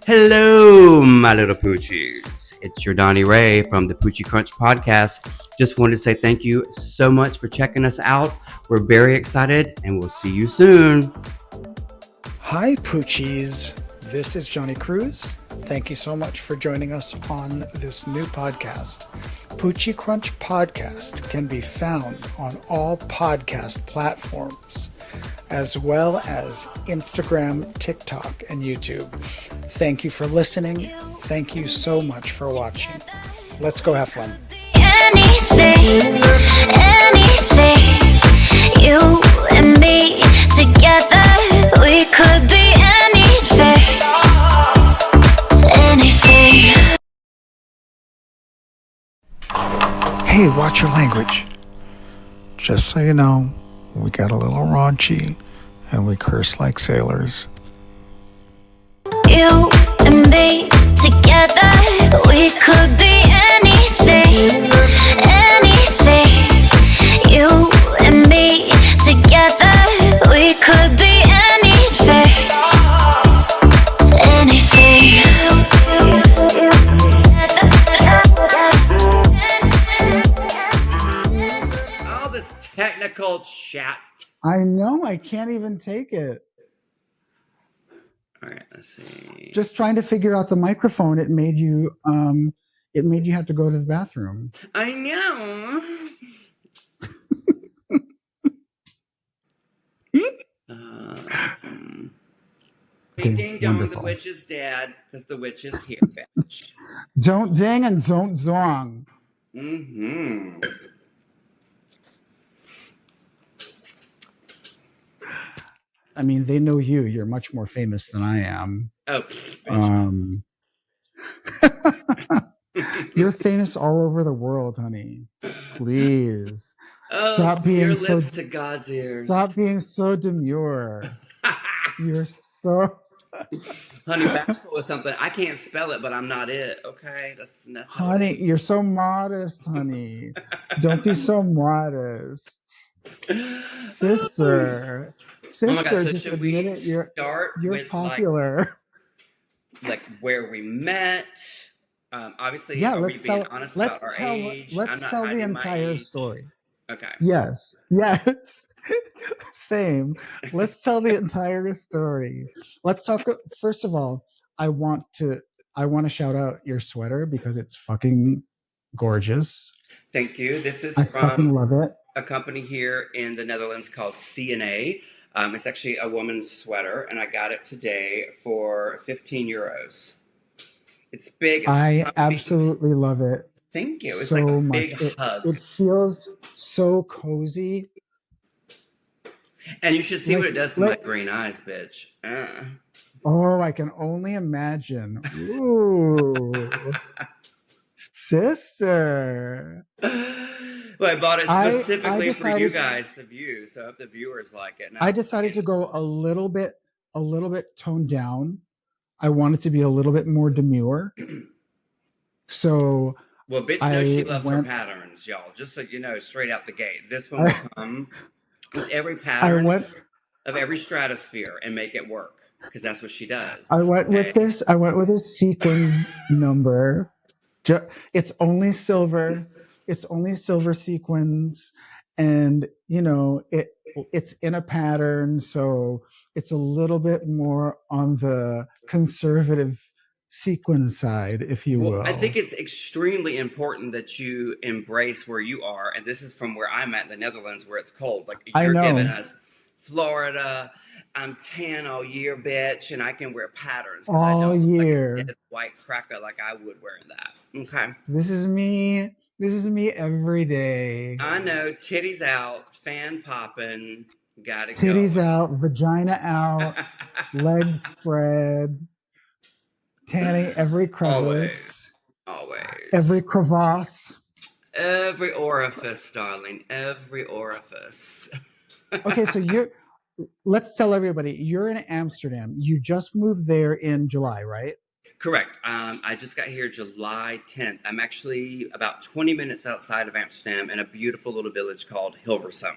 Hello, my little Poochies. It's your Donnie Ray from the Poochie Crunch Podcast. Just wanted to say thank you so much for checking us out. We're very excited and we'll see you soon. Hi, Poochies. This is Johnny Cruz. Thank you so much for joining us on this new podcast. Poochie Crunch Podcast can be found on all podcast platforms, as well as Instagram, TikTok, and YouTube. Thank you for listening. Thank you so much for watching. Let's go have fun. Anything, you and me together, we could be anything. Hey, watch your language. Just so you know, we got a little raunchy and we curse like sailors. You and me together, we could be anything. You and me together, we could be anything. All this technical chat. I know, I can't even take it. All right, let's see. Just trying to figure out the microphone, it made you have to go to the bathroom. I know. Okay, Ding dong, wonderful. the witch is dead because the witch is here, bitch. Don't ding and don't zong. Mm-hmm. I mean, they know you. You're much more famous than I am. Oh, bitch. You're famous all over the world, honey. Please. Oh, Stop being your so lips to God's ears. Stop being so demure. You're so Honey, bashful is something. I can't spell it, but I'm not it. Okay, that's how honey, you're so modest, honey. Don't be so modest. Sister. Oh my God, so Just should admit we it. You're start with popular. like where we met? Obviously, Yeah, are we let's being tell honest let's about our tell age? let's I'm not tell the hiding my entire age. story. Okay. Yes. Same. Let's tell the entire story. Let's talk. First of all, I want to shout out your sweater because it's fucking gorgeous. Thank you. This is I fucking love it. a company here in the Netherlands called C&A. It's actually a woman's sweater, and I got it today for 15 euros. It's big. It's I comfy. absolutely love it. Thank you. It's so like a much. big hug. It feels so cozy. And you should see what it does to my green eyes, bitch. Oh, I can only imagine. Ooh. Sister. Well, I bought it specifically for you guys to view, so I hope the viewers like it. I decided to go a little bit toned down. I wanted to be a little bit more demure. So well, bitch knows she loves her patterns, y'all. Just so you know, straight out the gate. This one will come with every pattern of every stratosphere and make it work. Because that's what she does. I went with this sequin number. It's only silver. It's only silver sequins, and it's in a pattern, so it's a little bit more on the conservative sequin side, if you will. I think it's extremely important that you embrace where you are, and this is from where I'm at in the Netherlands, where it's cold. Like you're giving us Florida. I'm tan all year, bitch, and I can wear patterns. All year. Like a dead white cracker like I would wearing that. Okay. This is me. This is me every day. I know. Titties out, fan popping, gotta go. Titties out, vagina out, legs spread, tanning every crevice. Always. Every crevasse. Every orifice, darling. Every orifice. Okay, so let's tell everybody, you're in Amsterdam. You just moved there in July, right? Correct. I just got here July 10th. I'm actually about 20 minutes outside of Amsterdam in a beautiful little village called Hilversum.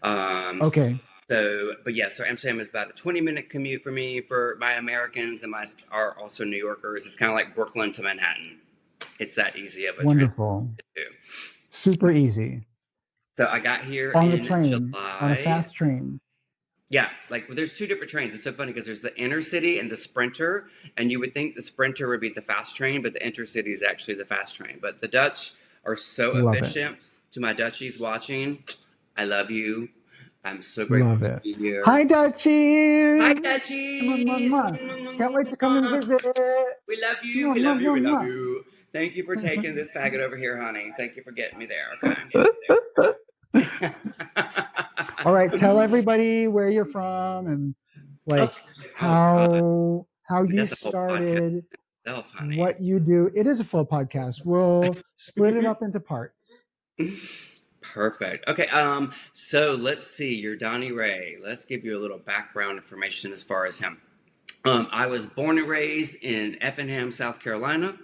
Okay. But yeah, so Amsterdam is about a 20-minute commute for me. For my Americans and my are also New Yorkers, it's kind of like Brooklyn to Manhattan. It's that easy of a Wonderful. Super easy. So I got here on in the train, July. on a fast train. Yeah, like there's two different trains. It's so funny because there's the Intercity and the Sprinter, and you would think the Sprinter would be the fast train, but the Intercity is actually the fast train. But the Dutch are so efficient. To my Dutchies watching, I love you. I'm so grateful to be here. Hi, Dutchies! Hi, Dutchies! Can't wait to come and visit. We love you. We love you. We love you. Thank you for taking this faggot over here, honey. Thank you for getting me there. Okay. All right, tell everybody where you're from and like how you started, what you do. It is a full podcast. We'll split it up into parts. Perfect. Okay. So let's see. You're Donnie Ray. Let's give you a little background information as far as him. I was born and raised in Effingham, South Carolina.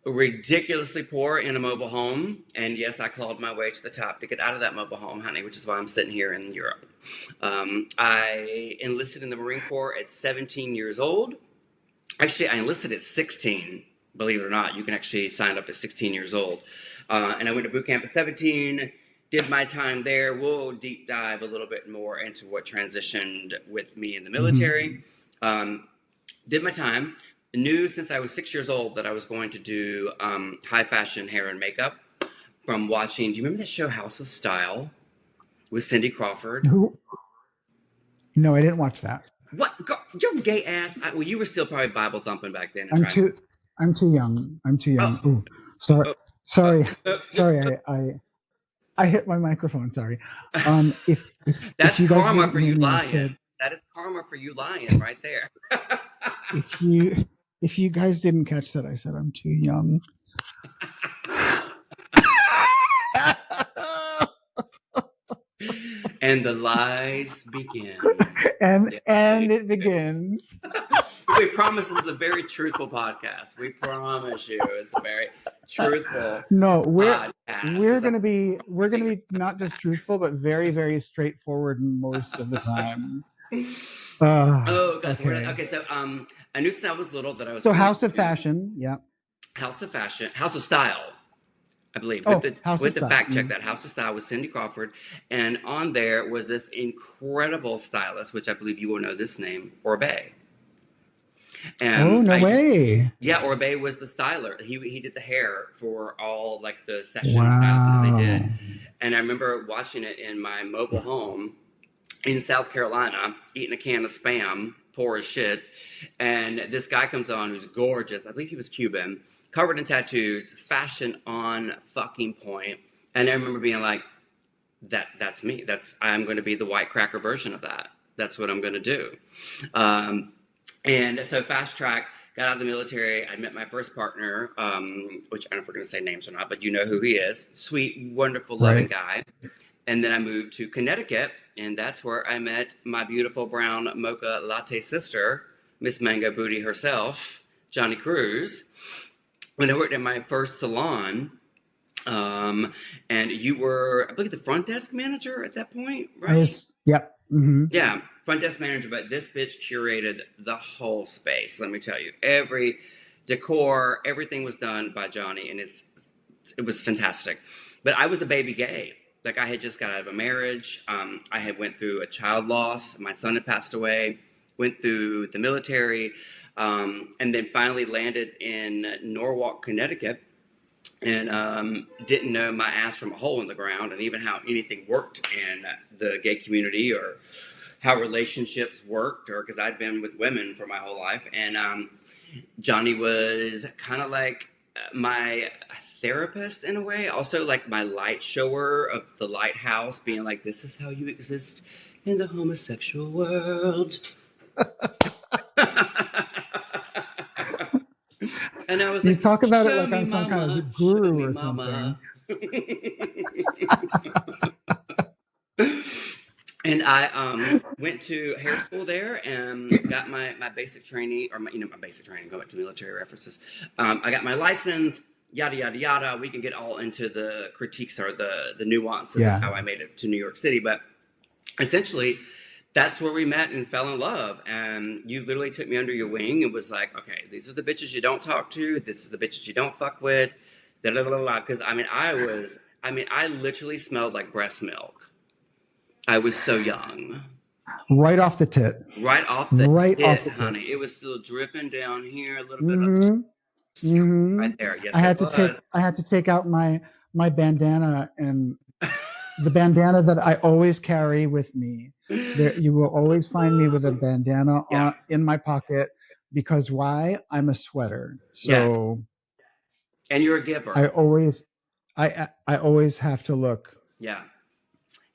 Ridiculously poor in a mobile home, and yes, I clawed my way to the top to get out of that mobile home, honey, which is why I'm sitting here in Europe. I enlisted in the Marine Corps at 17 years old. Actually, I enlisted at 16, believe it or not. You can actually sign up at 16 years old. And I went to boot camp at 17, did my time there. We'll deep dive a little bit more into what transitioned with me in the military. Did my time. Knew since I was 6 years old that I was going to do high fashion hair and makeup from watching. Do you remember that show House of Style with Cindy Crawford? No, I didn't watch that. What? Your gay ass. Well, you were still probably Bible thumping back then. I'm too young. Oh. Ooh, sorry. I hit my microphone. Sorry. That's karma for you lying. That is karma for you lying right there. If you guys didn't catch that, I said I'm too young. And the lies begin. And it begins. We promise this is a very truthful podcast. We promise you it's a very truthful. No, we're gonna be not just truthful, but very, very straightforward most of the time. Guys, okay. So I knew since I was little that I was. So House of Fashion, yeah. House of Fashion, House of Style, I believe. With the fact check that House of Style with Cindy Crawford, and on there was this incredible stylist, which I believe you will know this name, Orbe. And way! Yeah, Orbe was the styler. He did the hair for all like the session styles that they did, and I remember watching it in my mobile home in South Carolina, eating a can of Spam, poor as shit, and this guy comes on who's gorgeous. I believe he was Cuban, covered in tattoos, fashion on fucking point. And I remember being like, that's me. I'm going to be the white cracker version of that. That's what I'm going to do. And so fast track, got out of the military. I met my first partner, which I don't know if we're going to say names or not, but you know who he is. Sweet, wonderful, loving guy. And then I moved to Connecticut, and that's where I met my beautiful brown mocha latte sister, Miss Mango Booty herself, Johnny Cruz. When I worked at my first salon, and you were, I believe, the front desk manager at that point, right? Yep. Mm-hmm. Yeah, front desk manager, but this bitch curated the whole space, let me tell you. Every decor, everything was done by Johnny, and it was fantastic. But I was a baby gay. Like, I had just got out of a marriage. I had went through a child loss. My son had passed away. Went through the military. And then finally landed in Norwalk, Connecticut. And didn't know my ass from a hole in the ground. And even how anything worked in the gay community. Or how relationships worked. Or because I'd been with women for my whole life. And Johnny was kind of like my therapist in a way, also like my light shower of the lighthouse, being like, this is how you exist in the homosexual world. And I was you like, talk about it like I'm some kind of guru or something. And I went to hair school there and got my basic training, or my basic training, go back to military references. I got my license, yada, yada, yada. We can get all into the critiques or the nuances of how I made it to New York City. But essentially, that's where we met and fell in love. And you literally took me under your wing and was like, okay, these are the bitches you don't talk to. This is the bitches you don't fuck with. Because I literally smelled like breast milk. I was so young. Right off the tit. Right off the tit, honey. It was still dripping down here a little bit. Right there. Yes, I had to take out my bandana, and the bandana that I always carry with me. You will always find me with a bandana in my pocket, because why? I'm a sweater. So and you're a giver. I always have to look. Yeah.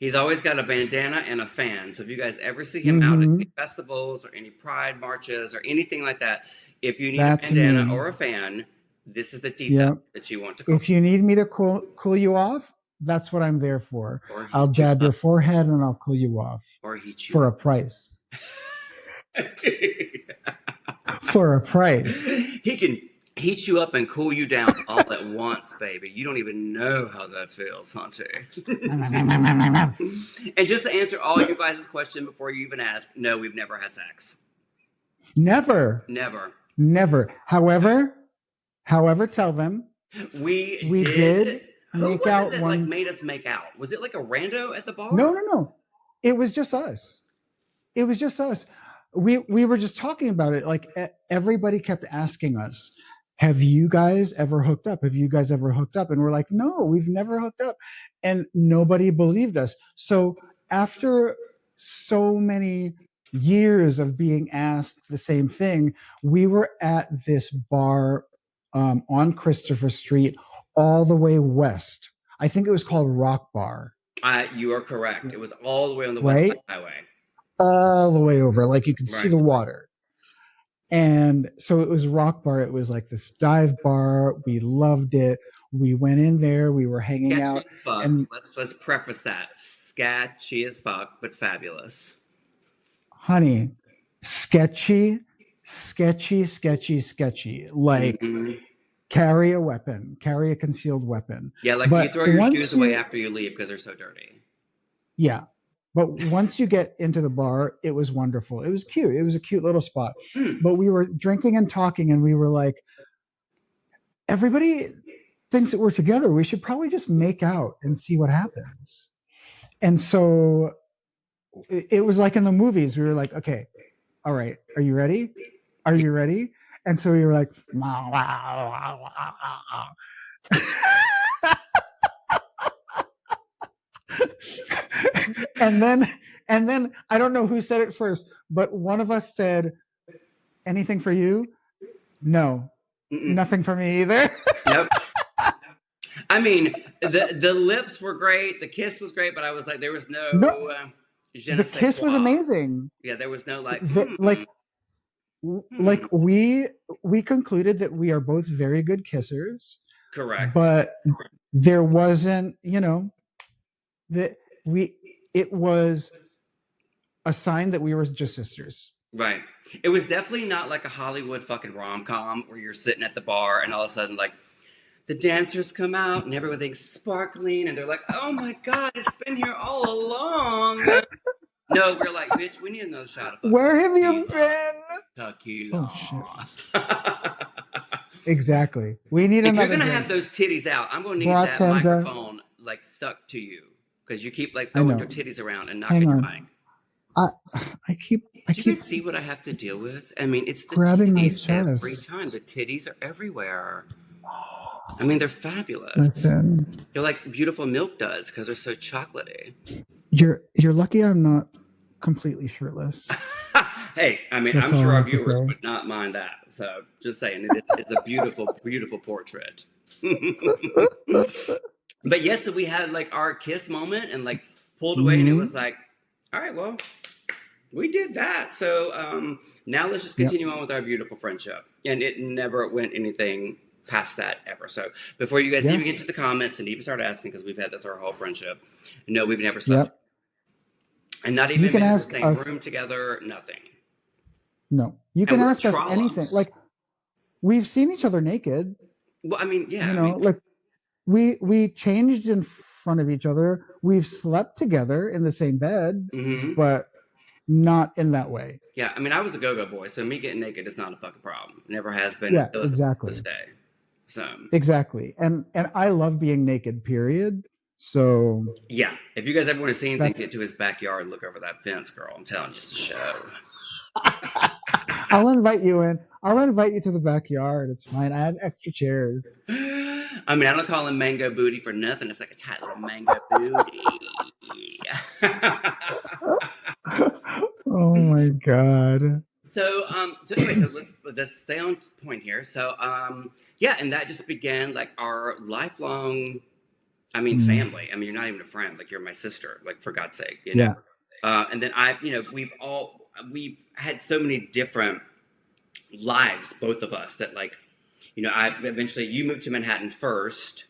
He's always got a bandana and a fan. So if you guys ever see him out at any festivals or any pride marches or anything like that, if you need a bandana or a fan, this is the detail that you want to call. If you need me to cool you off, that's what I'm there for. I'll jab your forehead and I'll cool you off. Or heat you for a price. For a price. He can heat you up and cool you down all at once, baby. You don't even know how that feels, Hunter. And just to answer all you guys' question before you even ask, no, we've never had sex. Never. However, tell them we did make out that like made us make out. Was it like a rando at the bar? No. It was just us. We were just talking about it. Like everybody kept asking us, have you guys ever hooked up? And we're like, no, we've never hooked up. And nobody believed us. So after so many years of being asked the same thing, we were at this bar on Christopher Street, all the way west. I think it was called Rock Bar. You are correct. It was all the way on the West Side Highway. All the way over. Like you could see the water. And so it was Rock Bar. It was like this dive bar. We loved it. We went in there. We were hanging out. And let's preface that. Sketchy as fuck, but fabulous. Honey, sketchy. Like carry a concealed weapon. Yeah, like you throw your shoes away after you leave because they're so dirty. Yeah. But once you get into the bar, it was wonderful. It was cute. It was a cute little spot. But we were drinking and talking, and we were like, everybody thinks that we're together. We should probably just make out and see what happens. And so it was like in the movies. We were like, okay, all right, are you ready? And so we were like, and then I don't know who said it first, but one of us said, anything for you? No. Nothing for me either. Nope. I mean, the lips were great, the kiss was great, but I was like, there was no the kiss was amazing. Yeah, there was no like like we concluded that we are both very good kissers. Correct. But there wasn't, it was a sign that we were just sisters. Right. It was definitely not like a Hollywood fucking rom-com where you're sitting at the bar and all of a sudden like the dancers come out and everything's sparkling and they're like, oh my God, it's been here all along. No, we're like, bitch, we need another shot of where have you been? Tequila. Oh shit. Exactly. We need if another. If you're gonna have those titties out, I'm gonna need that microphone like stuck to you. Because you keep like throwing your titties around and knocking your mic. I keep. Do you see what I have to deal with? I mean, it's the grabbing titties my chest every time. The titties are everywhere. I mean, they're fabulous. Listen. They're like beautiful milk duds because they're so chocolatey. You're lucky I'm not completely shirtless. Hey, I mean, I'm sure our viewers would not mind that. So just saying, it's a beautiful, beautiful portrait. But yes, so we had like our kiss moment and like pulled away and it was like, all right, well, we did that. So now let's just continue on with our beautiful friendship. And it never went anything past that ever. So before you guys even get to the comments and even start asking, because we've had this our whole friendship, no, we've never slept. And not even been in the same room together, nothing. No. You can ask us anything. Like, we've seen each other naked. Well, I mean, yeah. Like, we changed in front of each other. we've slept together in the same bed, Mm-hmm. but not in that way. Yeah, I mean, I was a go-go boy, so me getting naked is not a fucking problem. Never has been. Yeah, Still is exactly. to this day. So exactly, and I love being naked. Period. So yeah, if you guys ever want to see anything, get to his backyard and look over that fence, girl. I'm telling you, it's a show. I'll invite you in. I'll invite you to the backyard. It's fine. I have extra chairs. I mean, I don't call him Mango Booty for nothing. It's like a tight little mango booty. Oh my god. So anyway, so let's stay on point here. So yeah, and that just began like our lifelong, I mean, family. I mean, you're not even a friend, like you're my sister, like for God's sake, you know. And then we've had so many different lives, both of us, that like, you know, you moved to Manhattan first.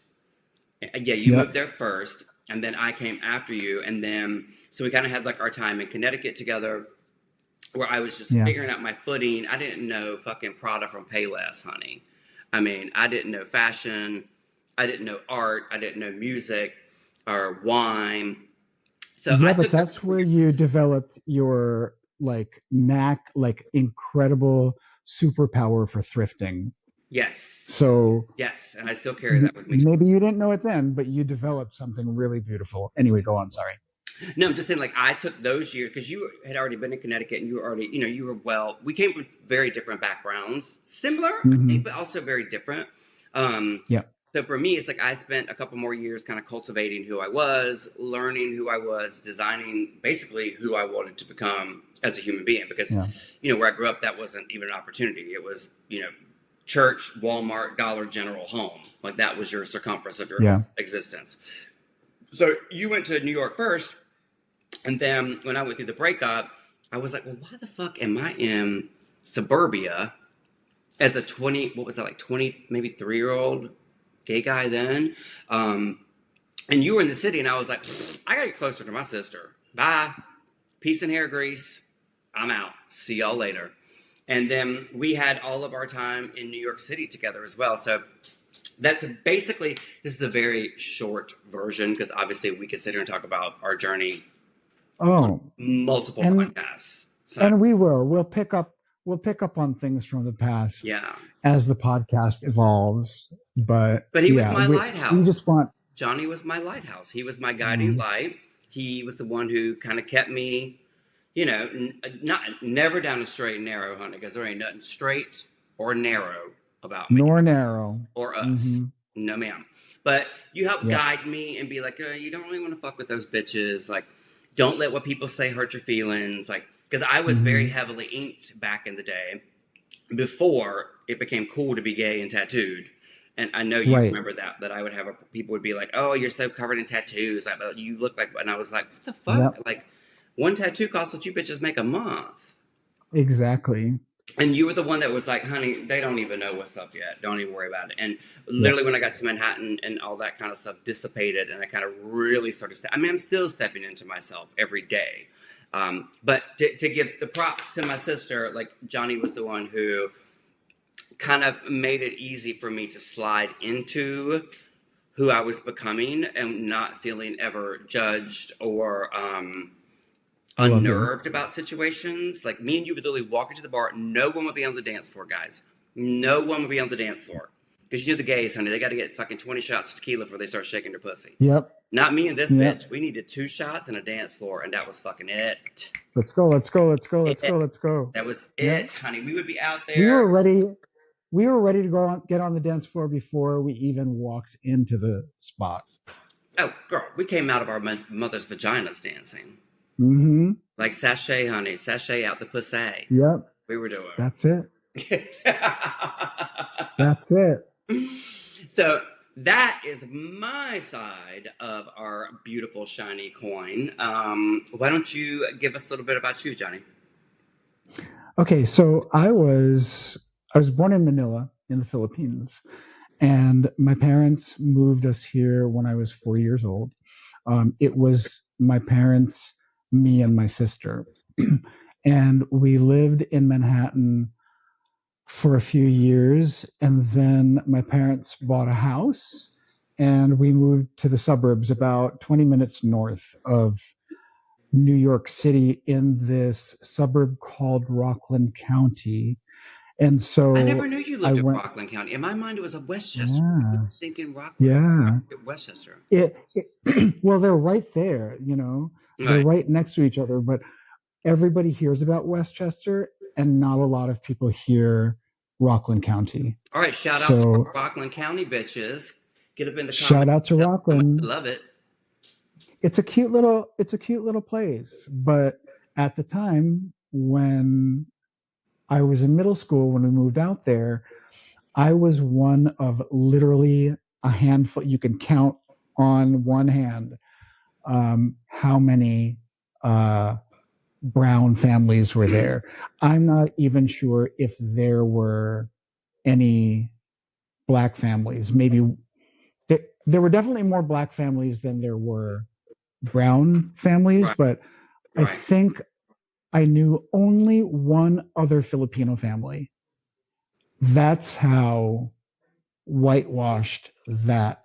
Yeah, you moved there first, and then I came after you, and then so we kind of had like our time in Connecticut together, where I was just figuring out my footing. I didn't know fucking Prada from Payless, honey. I mean, I didn't know fashion. I didn't know art. I didn't know music or wine. So but that's where you developed your like knack, like incredible superpower for thrifting. Yes. So yes, and I still carry that with me. Maybe you didn't know it then, but you developed something really beautiful. Anyway, go on. Sorry. No, I'm just saying, like, I took those years because you had already been in Connecticut and you were already, you know, you were we came from very different backgrounds, similar, I think, but also very different. So for me, it's like I spent a couple more years kind of cultivating who I was, learning who I was, designing basically who I wanted to become as a human being. Because, you know, where I grew up, that wasn't even an opportunity. It was, you know, church, Walmart, Dollar General, home. Like that was your circumference of your existence. So you went to New York first. And then when I went through the breakup, I was like, well, why the fuck am I in suburbia as a 20, maybe 3-year-old gay guy then? And you were in the city, and I was like, I got to get closer to my sister. Bye. Peace and hair grease. I'm out. See y'all later. And then we had all of our time in New York City together as well. So that's basically, this is a very short version because obviously we could sit here and talk about our journey. Multiple podcasts. So. And we'll pick up on things from the past as the podcast evolves. But he was my lighthouse. We just want Johnny was my lighthouse. He was my guiding light. He was the one who kind of kept me, you know, never down a straight and narrow, honey, because there ain't nothing straight or narrow about me. Nor narrow. Or us. No, ma'am. But you helped guide me and be like, you don't really want to fuck with those bitches. Like, don't let what people say hurt your feelings. Like, because I was very heavily inked back in the day before it became cool to be gay and tattooed. And I know you remember that I would have people would be like, oh, you're so covered in tattoos. Like, you look like, and I was like, what the fuck? Yep. Like, one tattoo costs what you bitches make a month. Exactly. And you were the one that was like, honey, they don't even know what's up yet. Don't even worry about it. And literally when I got to Manhattan and all that kind of stuff dissipated and I kind of really started, I'm still stepping into myself every day. But to give the props to my sister, like Johnny was the one who kind of made it easy for me to slide into who I was becoming and not feeling ever judged or unnerved about situations. Like me and you would literally walk into the bar. No one would be on the dance floor, guys. No one would be on the dance floor. Because you know the gays, honey, they got to get fucking 20 shots of tequila before they start shaking their pussy. Yep. Not me and this bitch. We needed 2 shots and a dance floor, and that was fucking it. Let's go. That was it, honey. We would be out there. We were ready to go get on the dance floor before we even walked into the spot. Oh, girl, we came out of our mother's vaginas dancing. Mm-hmm. Like sachet, honey. Sachet out the pussy. Yep. We were doing. That's it. That's it. So that is my side of our beautiful shiny coin. Why don't you give us a little bit about you, Johnny? Okay, so I was born in Manila in the Philippines, and my parents moved us here when I was 4 years old. It was my parents, me, and my sister, and we lived in Manhattan for a few years, and then my parents bought a house and we moved to the suburbs about 20 minutes north of New York City in this suburb called Rockland County. And so I never knew you lived in Rockland County. In my mind, it was a Westchester. Yeah. I was thinking Rockland. Yeah. Westchester. Well, they're right there, you know. They're right next to each other, but everybody hears about Westchester and not a lot of people hear Rockland County. All right, shout out to Rockland County bitches. Get up in the comments. Shout out to Rockland. Love it. It's a cute little place, but at the time when I was in middle school, when we moved out there, I was one of literally a handful. You can count on one hand how many brown families were there. I'm not even sure if there were any black families. Maybe there were definitely more black families than there were brown families, but I think I knew only one other Filipino family. That's how whitewashed that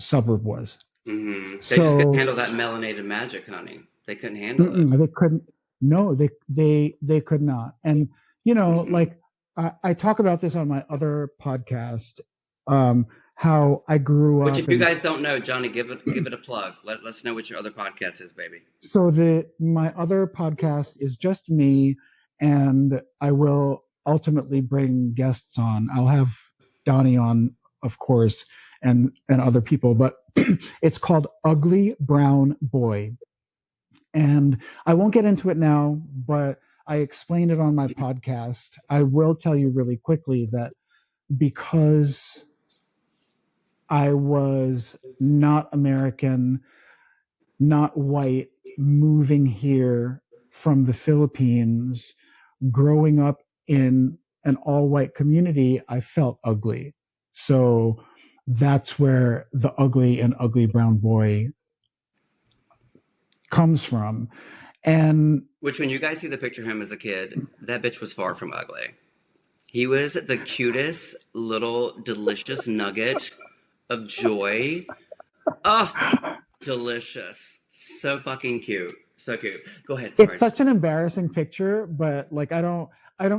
suburb was. Mm-hmm. They just couldn't handle that melanated magic, honey. They couldn't handle it. They couldn't. No, they could not. And you know, like I talk about this on my other podcast. How I grew up. Which, if you guys don't know, Johnny, give it a plug. Let's know what your other podcast is, baby. So my other podcast is just me, and I will ultimately bring guests on. I'll have Donnie on, of course, and other people, but it's called Ugly Brown Boy. And I won't get into it now, but I explained it on my podcast. I will tell you really quickly that because I was not American, not white, moving here from the Philippines, growing up in an all-white community, I felt ugly. So that's where the ugly and ugly brown boy comes from. And which, when you guys see the picture of him as a kid, that bitch was far from ugly. He was the cutest little delicious nugget of joy. Oh, delicious. So fucking cute. So cute. Go ahead. Sorry. It's such an embarrassing picture, but like I don't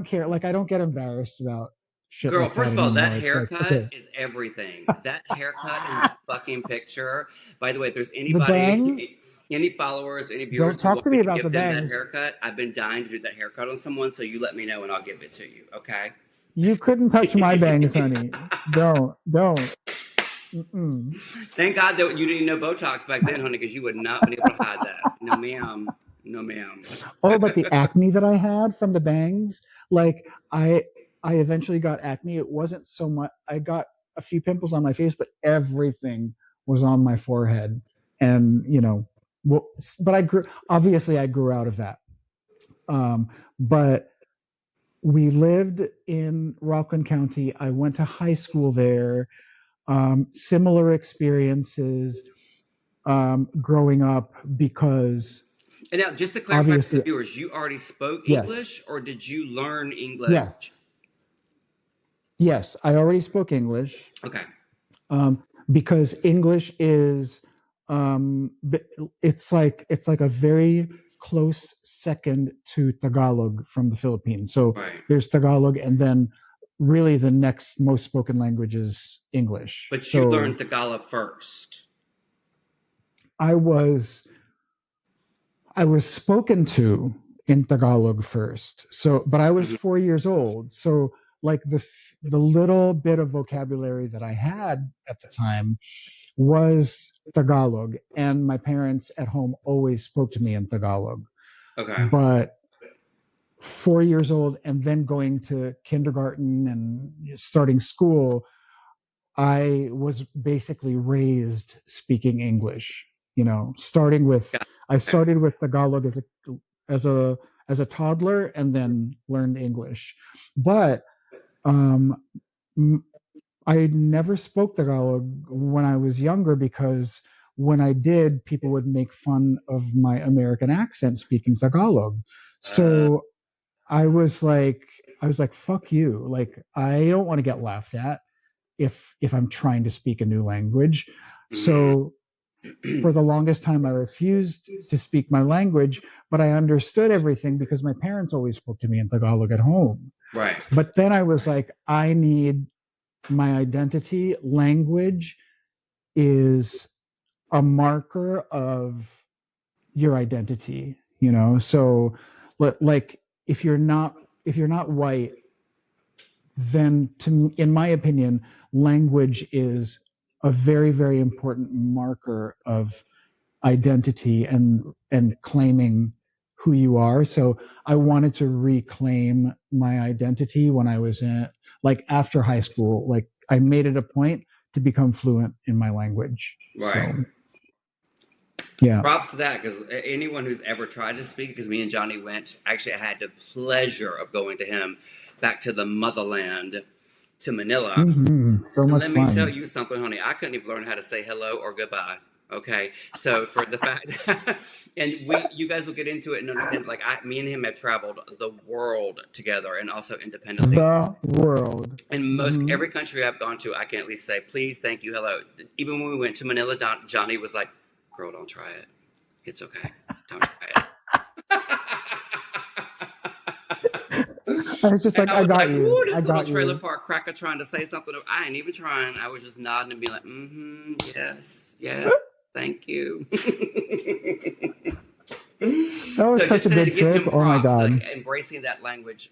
care. Like I don't get embarrassed about shit. Girl, like first that of all, anymore. that haircut is everything. That haircut in that fucking picture. By the way, if there's anybody, any followers, any viewers, don't talk to me about the bangs. That haircut, I've been dying to do that haircut on someone, so you let me know and I'll give it to you. Okay? You couldn't touch my bangs, honey. Don't. Thank God that you didn't know Botox back then, honey, because you would not be able to hide that. No, ma'am. Oh, but the acne that I had from the bangs, like I eventually got acne. It wasn't so much. I got a few pimples on my face, but everything was on my forehead. And you know, but I grew out of that. But we lived in Rockland County. I went to high school there. Similar experiences growing up because. And now, just to clarify for the viewers, you already spoke English, or did you learn English? Yes, I already spoke English. Okay. Because English is, it's like a very close second to Tagalog from the Philippines. So there's Tagalog, and then really the next most spoken language is English. But you learned Tagalog first. I was spoken to in Tagalog first. So, but I was 4 years old. So like the little bit of vocabulary that I had at the time was Tagalog, and my parents at home always spoke to me in Tagalog. Okay. But 4 years old and then going to kindergarten and starting school, I was basically raised speaking English. You know, I started with Tagalog as a toddler and then learned English. But I never spoke Tagalog when I was younger, because when I did, people would make fun of my American accent speaking Tagalog. So I was like, fuck you. Like, I don't want to get laughed at if I'm trying to speak a new language. So for the longest time, I refused to speak my language, but I understood everything because my parents always spoke to me in Tagalog at home. Right. But then I was like, I need my identity. Language is a marker of your identity, you know? So like if you're not white, then in my opinion, language is a very, very important marker of identity and claiming who you are. So I wanted to reclaim my identity when I was after high school. Like I made it a point to become fluent in my language. Right. So, yeah. Props to that, because anyone who's ever tried to speak, because me and Johnny went, actually I had the pleasure of going to him back to the motherland, to Manila. Mm-hmm. So much fun. Let me tell you something, honey. I couldn't even learn how to say hello or goodbye. Okay, so for the fact, and you guys will get into it and understand. Like me and him have traveled the world together, and also independently. The world. In most every country I've gone to, I can at least say please, thank you, hello. Even when we went to Manila, Johnny was like, "Girl, don't try it. It's okay. Don't try it." I was just like, I got you. Ooh, this little trailer park cracker trying to say something. I ain't even trying. I was just nodding and being like, yes, yeah, thank you. That was such a good trip. Oh my God. Like, embracing that language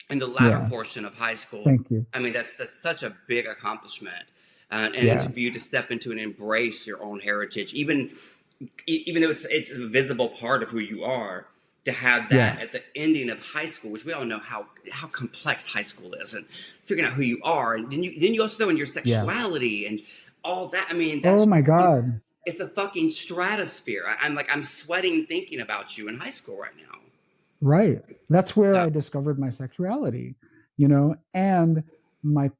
in the latter portion of high school. Thank you. I mean, that's such a big accomplishment. And for you to step into and embrace your own heritage, even though it's a visible part of who you are, to have that at the ending of high school, which we all know how complex high school is, and figuring out who you are, and then you also know in your sexuality and all that. I mean, that's, oh my God, it's a fucking stratosphere. I'm sweating thinking about you in high school right now. Right, that's where I discovered my sexuality, you know, and my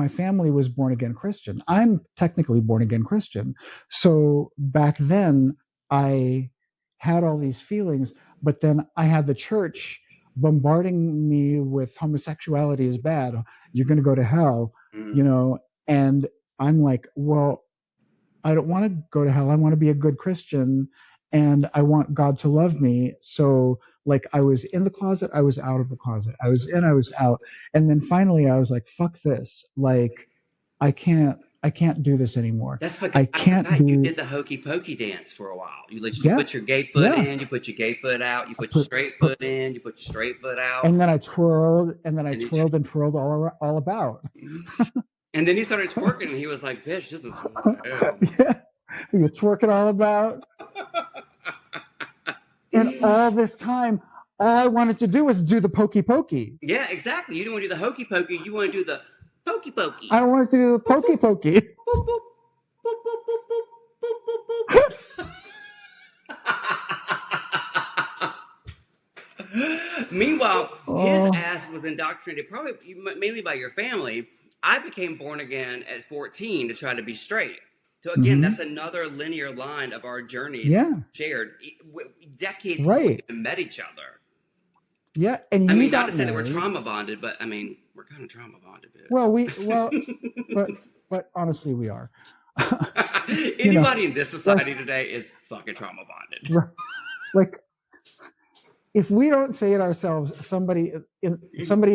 family was born again Christian. I'm technically born again Christian, so back then I had all these feelings. But then I had the church bombarding me with homosexuality is bad. You're going to go to hell, you know? And I'm like, well, I don't want to go to hell. I want to be a good Christian and I want God to love me. So like I was in the closet, I was out of the closet. I was in, I was out. And then finally I was like, fuck this. Like I can't do this anymore. That's what I can't do. You did the hokey pokey dance for a while. You put your gay foot in, you put your gay foot out, you put your straight foot in, you put your straight foot out. And then I twirled, and twirled all about. And then he started twerking, and he was like, "Bitch, this is you're twerking all about." And all this time, all I wanted to do was do the pokey pokey. Yeah, exactly. You didn't want to do the hokey pokey. You want to do the pokey pokey. I wanted to do the pokey pokey. Meanwhile, his ass was indoctrinated probably mainly by your family. I became born again at 14 to try to be straight. So again, that's another linear line of our journey shared decades before we even met each other. Yeah, and I mean, not to say that we're trauma bonded, but I mean, we're kind of trauma bonded. But honestly, we are. Anybody in this society today is fucking trauma bonded. Like, if we don't say it ourselves, somebody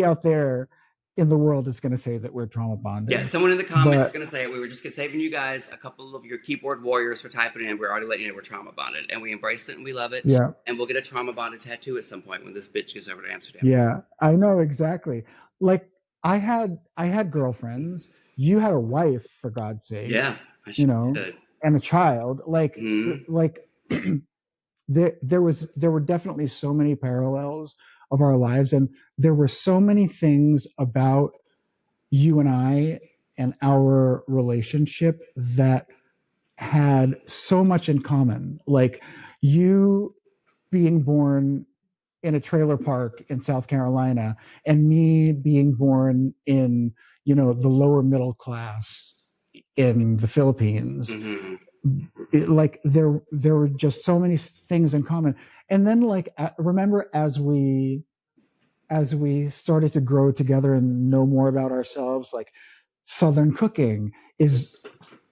out there in the world is going to say that we're trauma bonded. Yeah, someone in the comments is going to say it. We were just saving you guys a couple of your keyboard warriors for typing in. We're already letting you know we're trauma bonded, and we embrace it and we love it. Yeah, and we'll get a trauma bonded tattoo at some point when this bitch gets over to Amsterdam. Yeah, I know exactly. Like I had girlfriends. You had a wife, for God's sake. Yeah, and a child. Like there were definitely so many parallels of our lives, and there were so many things about you and I and our relationship that had so much in common. Like you being born in a trailer park in South Carolina and me being born in, the lower middle class in the Philippines. There were just so many things in common. And then remember as we started to grow together and know more about ourselves, like Southern cooking is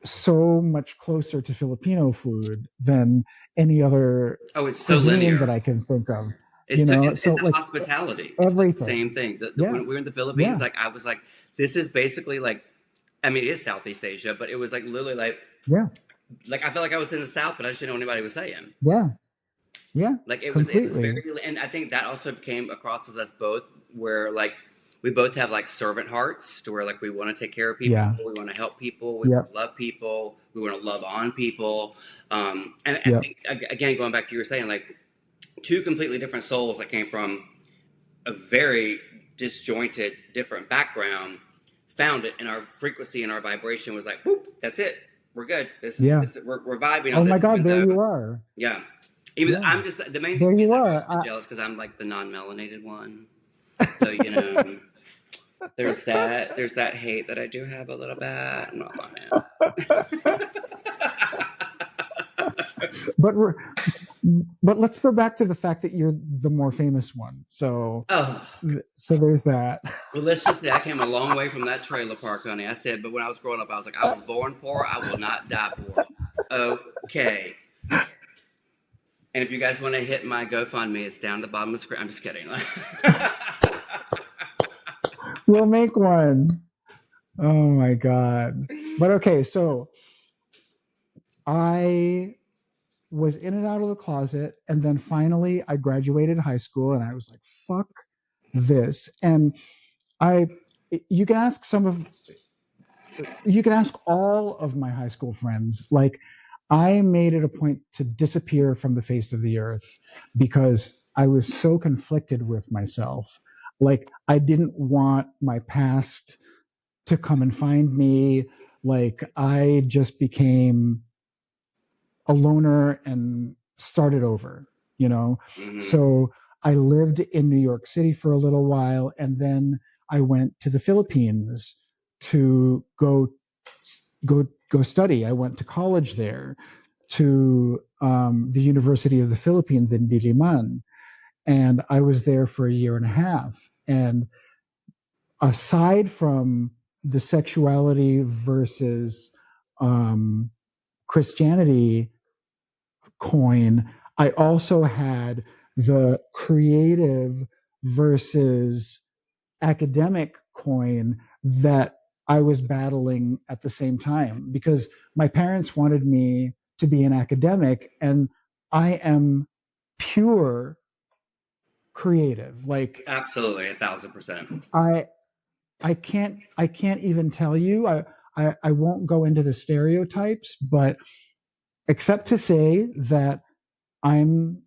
so much closer to Filipino food than any other it's so cuisine linear that I can think of. it's So the like hospitality, it's like the everything. same thing. Yeah, When we were in the Philippines, yeah, like I was like, this is basically like, I mean, it is Southeast Asia, but it was like literally yeah, like I felt like I was in the South, but I just didn't know what anybody was saying. yeah, yeah, Like it was completely. very, and I think that also came across as us both, where like we both have like servant hearts, to where like we want to take care of people, Yeah, we want to help people, we want yep, to love people, we want to love on people. And I yep, think again, going back to you were saying, like two completely different souls that came from a very disjointed, different background, found it, and our frequency and our vibration was like, whoop, that's it. We're good. yeah. We're vibing Oh on my this, God, even there though, you are. yeah. Even Yeah, I'm just the main there thing is you I've always are. been jealous because I'm like the non-melanated one. So you know, there's that hate that I do have a little bit. I'm not lying. But let's go back to the fact that you're the more famous one. So Oh, there's that. well, let's just say I came a long way from that trailer park, honey. I said, but when I was growing up, I was like, I was born poor. I will not die poor. Okay. And if you guys want to hit my GoFundMe, it's down at the bottom of the screen. I'm just kidding. We'll make one. Oh my God. But okay, so I was in and out of the closet, and then finally I graduated high school, and I was like, fuck this. And you can ask all of my high school friends, like, I made it a point to disappear from the face of the earth because I was so conflicted with myself. Like, I didn't want my past to come and find me. Like, I just became a loner and started over, Mm-hmm. So I lived in New York City for a little while, and then I went to the Philippines to go study. I went to college there, to the University of the Philippines in Diliman, and I was there for a year and a half. And aside from the sexuality versus Christianity coin, I also had the creative versus academic coin that I was battling at the same time, because my parents wanted me to be an academic, and I am pure creative. Like, Absolutely, 1,000%. I can't even tell you. I won't go into the stereotypes, but except to say that I'm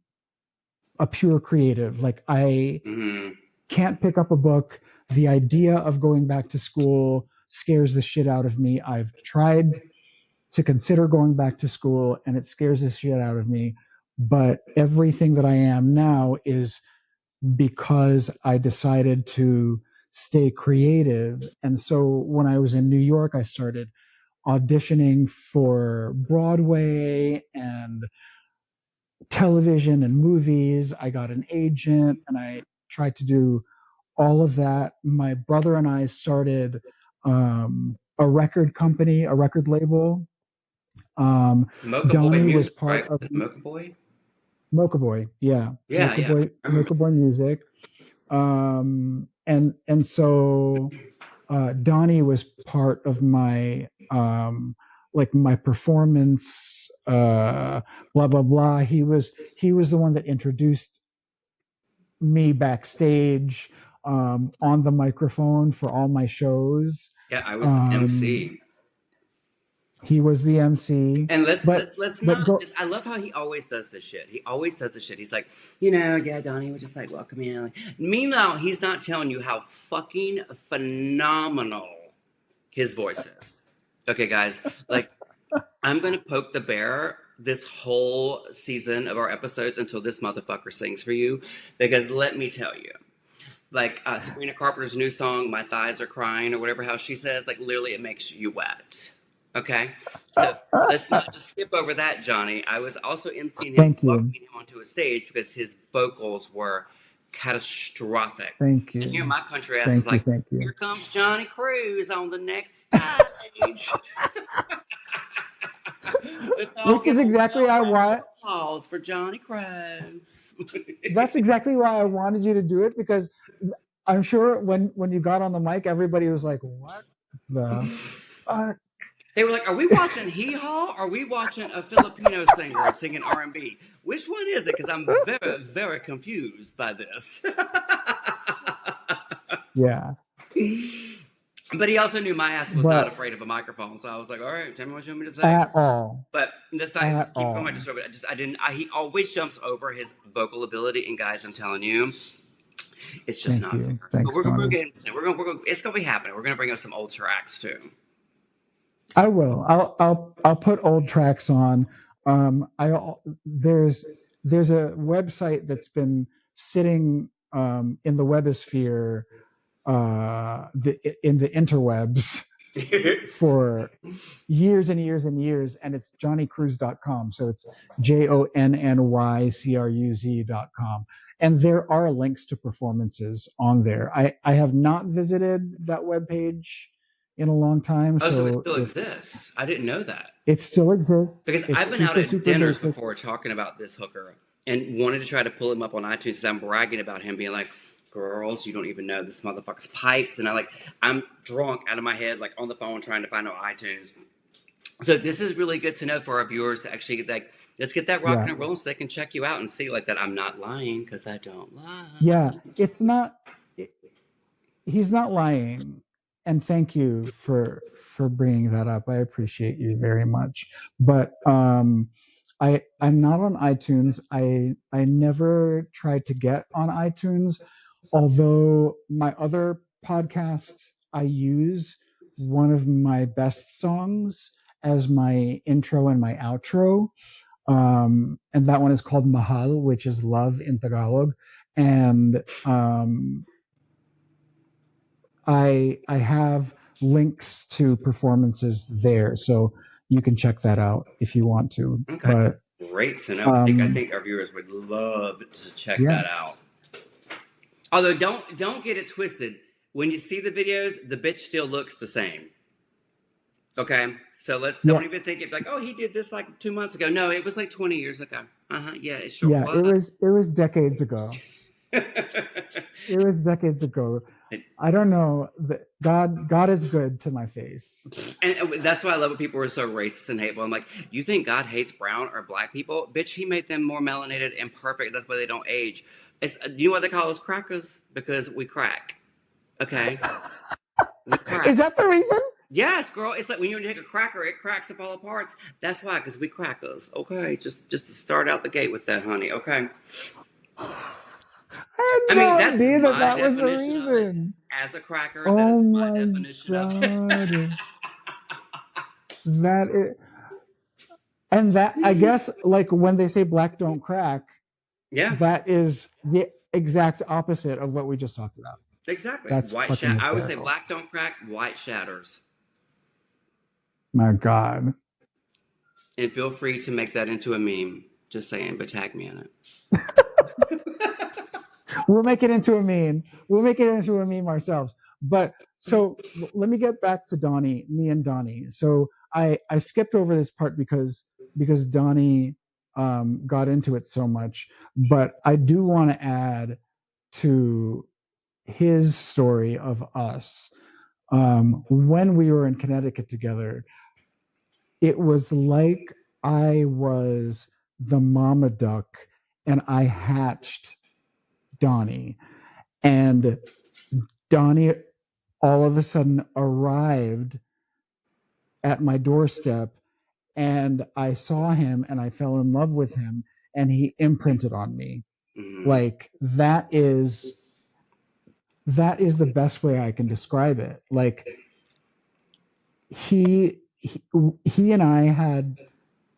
a pure creative. Like, I can't pick up a book. The idea of going back to school scares the shit out of me. I've tried to consider going back to school, and it scares the shit out of me. But everything that I am now is because I decided to stay creative. And so when I was in New York, I started auditioning for Broadway and television and movies. I got an agent, and I tried to do all of that. My brother and I started a record company, a record label. Mocha Boy Donnie was Music, part right? of Mocha Boy? Mocha Boy, yeah, Yeah, yeah. Mocha Boy Music, and so Donnie was part of my like my performance, blah blah blah. He was the one that introduced me backstage on the microphone for all my shows. Yeah, I was the MC. He was the MC. And let's not just. I love how he always does this shit. He always does this shit. He's like, yeah, Donnie would just like welcome you. Like, meanwhile, he's not telling you how fucking phenomenal his voice is. Okay, guys, like, I'm gonna poke the bear this whole season of our episodes until this motherfucker sings for you, because let me tell you, like Sabrina Carpenter's new song, "My Thighs Are Crying" or whatever how she says, like literally it makes you wet. Okay, so let's not just skip over that, Johnny. I was also emceeing him, walking him onto a stage because his vocals were catastrophic. Thank you. And here my country ass is like, thank you. Here comes Johnny Cruz on the next stage. Which is exactly why. Applause for Johnny Cruz. That's exactly why I wanted you to do it, because I'm sure when you got on the mic, everybody was like, "What the fuck?" They were like, "Are we watching Hee Haw? Or are we watching a Filipino singer singing R&B? Which one is it? Because I'm very, very confused by this." Yeah. But he also knew my ass was not afraid of a microphone, so I was like, "All right, tell me what you want me to say." At all. But this time, keep going. He always jumps over his vocal ability, and guys, I'm telling you, it's just not fair. Thanks, we're gonna it's gonna be happening. We're gonna bring up some old tracks too. I will. I'll put old tracks on. There's a website that's been sitting in the webosphere, in the interwebs for years and years and years, and it's johnnycruz.com. So it's JONNYCRUZ.com. And there are links to performances on there. I have not visited that webpage in a long time. So it still exists. I didn't know that. It still exists. Because I've been out at dinners before talking about this hooker and wanted to try to pull him up on iTunes, because I'm bragging about him, being like, "Girls, you don't even know this motherfucker's pipes." And I'm drunk out of my head, like on the phone trying to find out iTunes. So this is really good to know for our viewers, to actually get that. Let's get that rocking and rolling so they can check you out and see that I'm not lying, because I don't lie. Yeah, it's not. He's not lying. And thank you for bringing that up. I appreciate you very much. But I'm not on iTunes. I never tried to get on iTunes, although my other podcast, I use one of my best songs as my intro and my outro. And that one is called Mahal, which is love in Tagalog. And I have links to performances there, so you can check that out if you want to. Okay. But, great to know. I think our viewers would love to check that out. Although don't get it twisted. When you see the videos, the bitch still looks the same. Okay? So don't even think it like, "Oh, he did this like 2 months ago." No, it was like 20 years ago. Yeah, it sure was. It was decades ago. It was decades ago. I don't know. God is good to my face. And that's why I love when people are so racist and hateful. I'm like, you think God hates brown or black people? Bitch, he made them more melanated and perfect. That's why they don't age. You know what they call us? Crackers? Because we crack. Okay? We crack. Is that the reason? Yes, girl. It's like when you take a cracker, it cracks up all apart. That's why, because we crackers. Okay? Just to start out the gate with that, honey. Okay? I mean, that's that was the reason. As a cracker, that is my definition of that is, and that, I guess, like when they say black don't crack, that is the exact opposite of what we just talked about. Exactly. That's white I always say black don't crack, white shatters. My God. And feel free to make that into a meme. Just saying, but tag me in it. We'll make it into a meme. We'll make it into a meme ourselves. But so let me get back to me and Donnie. So I skipped over this part because Donnie got into it so much. But I do want to add to his story of us. When we were in Connecticut together, it was like I was the mama duck and I hatched Donnie, and Donnie all of a sudden arrived at my doorstep, and I saw him and I fell in love with him, and he imprinted on me. Like that is the best way I can describe it. Like he and I had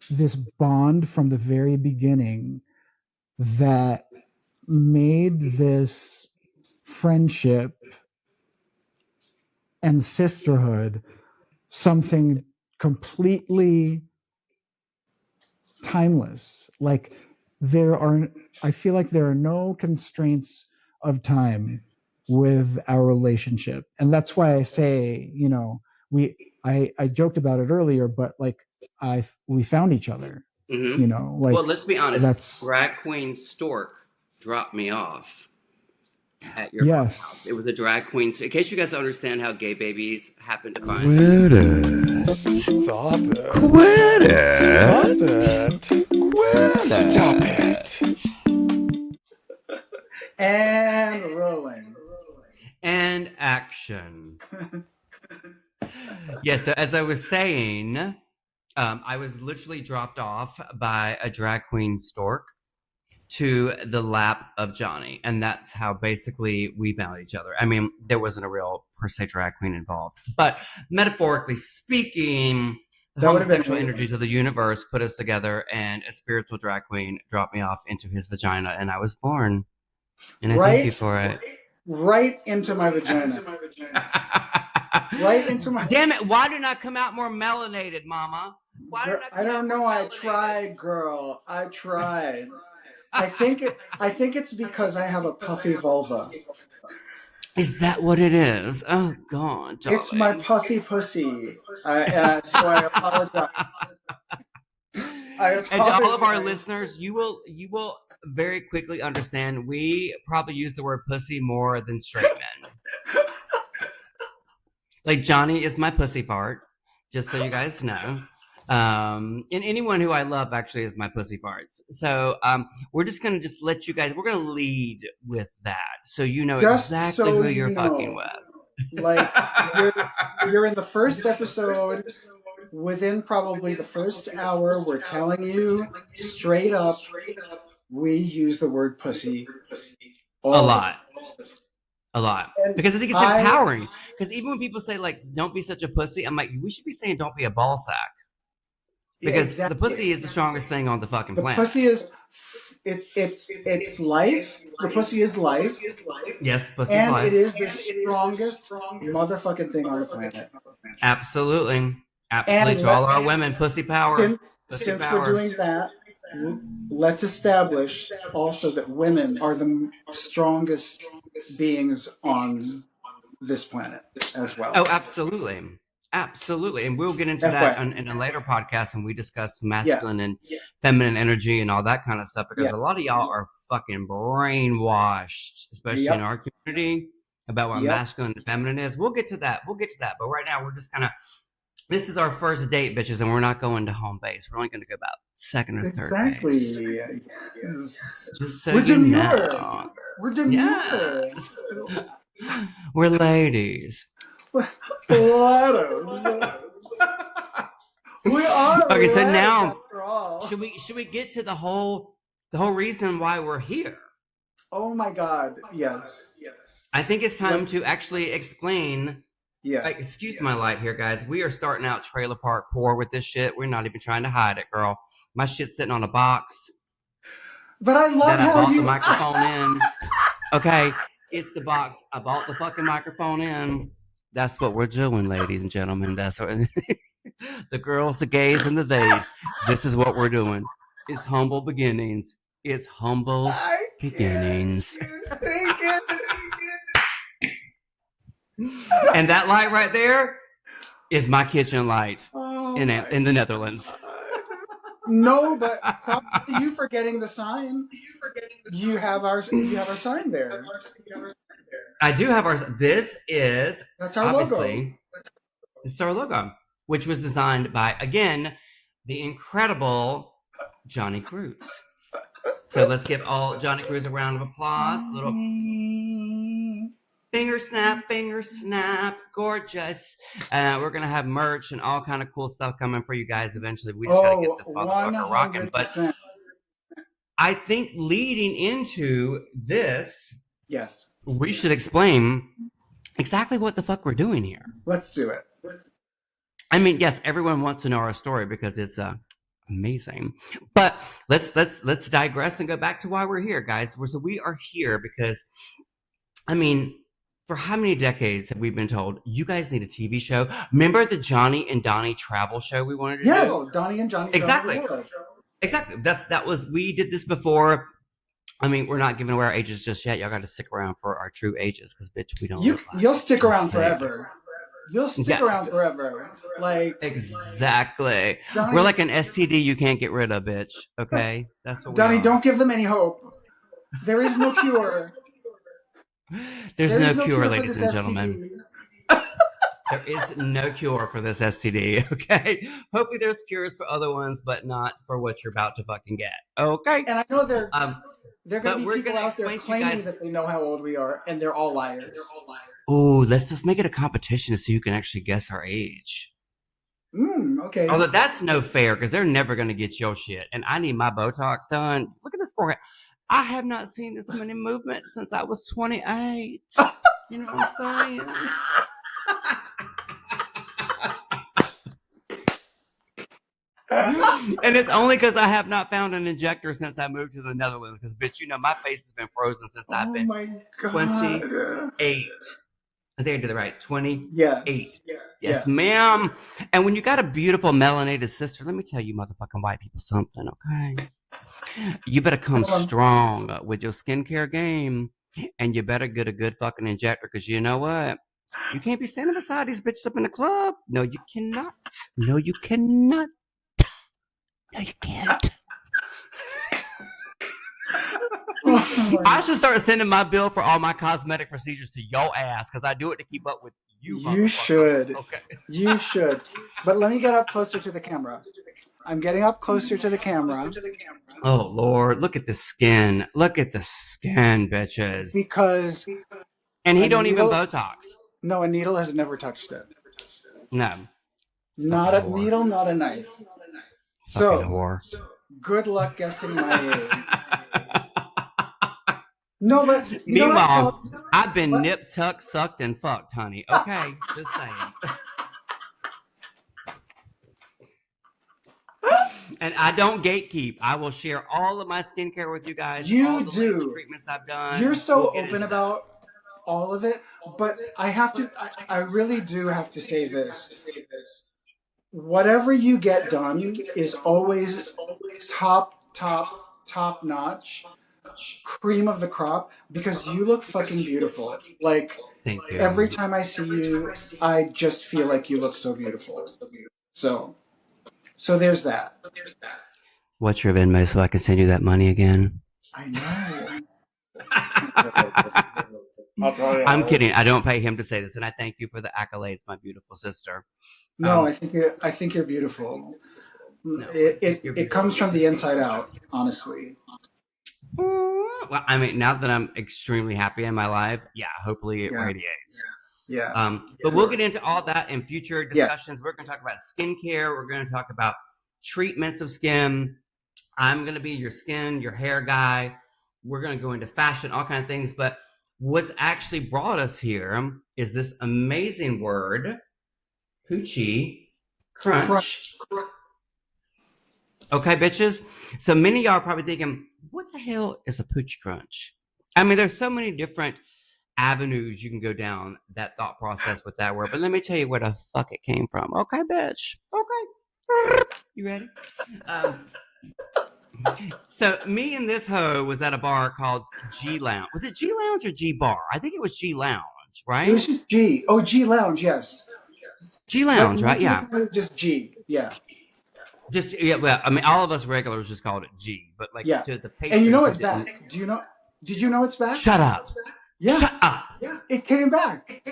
this bond from the very beginning that made this friendship and sisterhood something completely timeless. Like I feel like there are no constraints of time with our relationship. And that's why I say, I joked about it earlier, but like we found each other. Mm-hmm. You know, like, well, let's be honest. Drag queen Stork dropped me off at your house. It was a drag queen. So in case you guys don't understand how gay babies happen to find. Quit it. Stop it. Quit it. Stop it. Stop it. And rolling. And action. Yes, so as I was saying, I was literally dropped off by a drag queen Stork to the lap of Johnny. And that's how basically we found each other. I mean, there wasn't a real per se drag queen involved. But metaphorically speaking, the homosexual energies of the universe put us together, and a spiritual drag queen dropped me off into his vagina, and I was born. And I thank you for it. Right into my vagina. Right into my... Damn it, why did I come out more melanated, mama? I don't know. I tried, girl. I tried. I think it's because I have a puffy vulva. Is that what it is? Oh God, darling. It's my puffy pussy. So I apologize. And to all of our listeners, you will very quickly understand we probably use the word pussy more than straight men. Like Johnny is my pussy part, just so you guys know. And anyone who I love actually is my pussy farts. So we're just gonna let you guys. We're gonna lead with that, so you know just exactly who you're fucking with. Like you're in the first episode. Within probably the first hour, we're telling you straight up, we use the word pussy a lot. Because I think it's empowering. Because even when people say like, "Don't be such a pussy," I'm like, we should be saying, "Don't be a ball sack." Because the pussy is the strongest thing on the fucking planet. The pussy is, it's life. The pussy is life. Yes, pussy is life. And it is the strongest motherfucking thing on the planet. Absolutely. Absolutely. To all our women, pussy power. Since we're doing that, let's establish also that women are the strongest beings on this planet as well. Oh, absolutely. Absolutely. And we'll get into that in a later podcast when we discuss masculine and feminine energy and all that kind of stuff, because a lot of y'all are fucking brainwashed, especially in our community, about what masculine and feminine is. We'll get to that. But right now, we're just kind of, this is our first date, bitches, and we're not going to home base. We're only going to go about second or third base. Yes. Just so you know. We're demure. Yes. We're ladies. We are. Okay, so now should we get to the whole reason why we're here? Oh my God! Yes. I think it's time to actually explain. Yeah. Like, excuse my light here, guys. We are starting out trailer park poor with this shit. We're not even trying to hide it, girl. My shit's sitting on a box. But I love how I bought the microphone in. Okay, it's the box. I bought the fucking microphone in. That's what we're doing, ladies and gentlemen. That's what the girls, the gays, and the theys. This is what we're doing. It's humble beginnings. It's humble beginnings. And that light right there is my kitchen light in the Netherlands. No, but probably you forgetting the sign. You have our sign there. I do have our. That's our obviously logo. It's our logo, which was designed by, again, the incredible Johnny Cruz. So let's give all Johnny Cruz a round of applause. A little finger snap, gorgeous. We're gonna have merch and all kind of cool stuff coming for you guys eventually. We just gotta get this motherfucker rocking. But I think leading into this, yes, we should explain exactly what the fuck we're doing here. Let's do it. I mean, yes, everyone wants to know our story because it's amazing. But let's digress and go back to why we're here, guys. So we are here because, I mean, for how many decades have we been told you guys need a TV show? Remember the Johnny and Donnie travel show we wanted to do? Yeah, Donnie and Johnny. Exactly. We did this before. I mean, we're not giving away our ages just yet. Y'all got to stick around for our true ages, because bitch, we don't. You'll stick around forever. You'll stick around forever. Like exactly. Donnie, we're like an STD you can't get rid of, bitch. Okay, that's what Donnie, we are. don't give them any hope. There is no cure. There's no cure, ladies and gentlemen. There is no cure for this STD, okay? Hopefully there's cures for other ones, but not for what you're about to fucking get, okay? And I know there are going to be people out there claiming that they know how old we are, and they're all liars. Ooh, let's just make it a competition to see who can actually guess our age. Okay. Although that's no fair, because they're never going to get your shit, and I need my Botox done. Look at this forehead. I have not seen this many movements since I was 28. You know what I'm saying? And it's only because I have not found an injector since I moved to the Netherlands. Because, bitch, you know, my face has been frozen since I've been 28. I think I did it right. 28. Yes, ma'am. And when you got a beautiful melanated sister, let me tell you motherfucking white people something, okay? You better come strong with your skincare game. And you better get a good fucking injector. Because you know what? You can't be standing beside these bitches up in the club. No, you cannot. No, you cannot. No, you can't. I should start sending my bill for all my cosmetic procedures to your ass because I do it to keep up with you. You should. Okay. You should. But let me get up closer to the camera. I'm getting up closer to the camera. Oh, Lord. Look at the skin. Look at the skin, bitches. Because... And he don't even Botox. No, a needle has never touched it. No. Not a needle, not a knife. So, good luck guessing my age. No, but meanwhile, I've been nipped, tucked, sucked, and fucked, honey. Okay, just saying. And I don't gatekeep. I will share all of my skincare with you guys. You do. Treatments I've done. You're so open about all of it, but I really do have to say this. Whatever you get done is always top notch, cream of the crop, because you look fucking beautiful. Like, thank you. Every time I see you, I just feel like you look so beautiful. So there's that. What's your Venmo so I can send you that money again? I know. I'm kidding. I don't pay him to say this, and I thank you for the accolades, my beautiful sister. No, I think you're beautiful. No, it comes from the inside out, honestly. Well, I mean, now that I'm extremely happy in my life, hopefully it radiates. Yeah. But we'll get into all that in future discussions. We're going to talk about skincare. We're going to talk about treatments of skin. I'm going to be your skin, your hair guy. We're going to go into fashion, all kinds of things. But what's actually brought us here is this amazing word, Poochie Crunch. Okay, bitches? So many of y'all are probably thinking, what the hell is a Poochie Crunch? I mean, there's so many different avenues you can go down that thought process with that word. But let me tell you where the fuck it came from. Okay, bitch. Okay. You ready? So me and this hoe was at a bar called G Lounge. Was it G Lounge or G Bar? I think it was G Lounge, right? It was just G. Oh, G Lounge, yes. G Lounge, right? Yeah. Just G, yeah. Just well, I mean, all of us regulars just called it G, but like to the patrons. And you know it's back. Did you know it's back? Shut up. Yeah. Shut up. Yeah. It came back.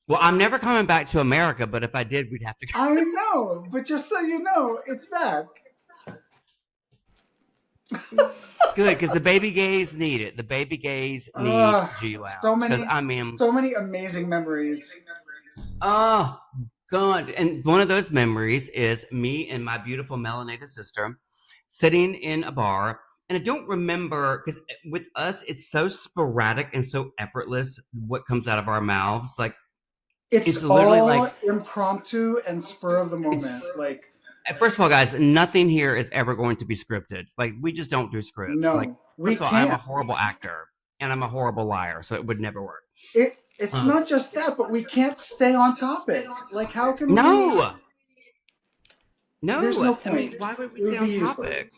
Well, I'm never coming back to America, but if I did, we'd have to go. I know, but just so you know, it's back. Good, because the baby gays need it. The baby gays need G Lounge. So many amazing memories. Oh, God. And one of those memories is me and my beautiful melanated sister sitting in a bar. And I don't remember, because with us, it's so sporadic and so effortless what comes out of our mouths. Like, it's literally all like impromptu and spur of the moment. Like, first of all, guys, nothing here is ever going to be scripted. Like, we just don't do scripts. No, like, first of all, I'm a horrible actor and I'm a horrible liar, so it would never work. It's not just that, but we can't stay on topic. Like, how can we? No. There's no point. I mean, why would we stay on topic?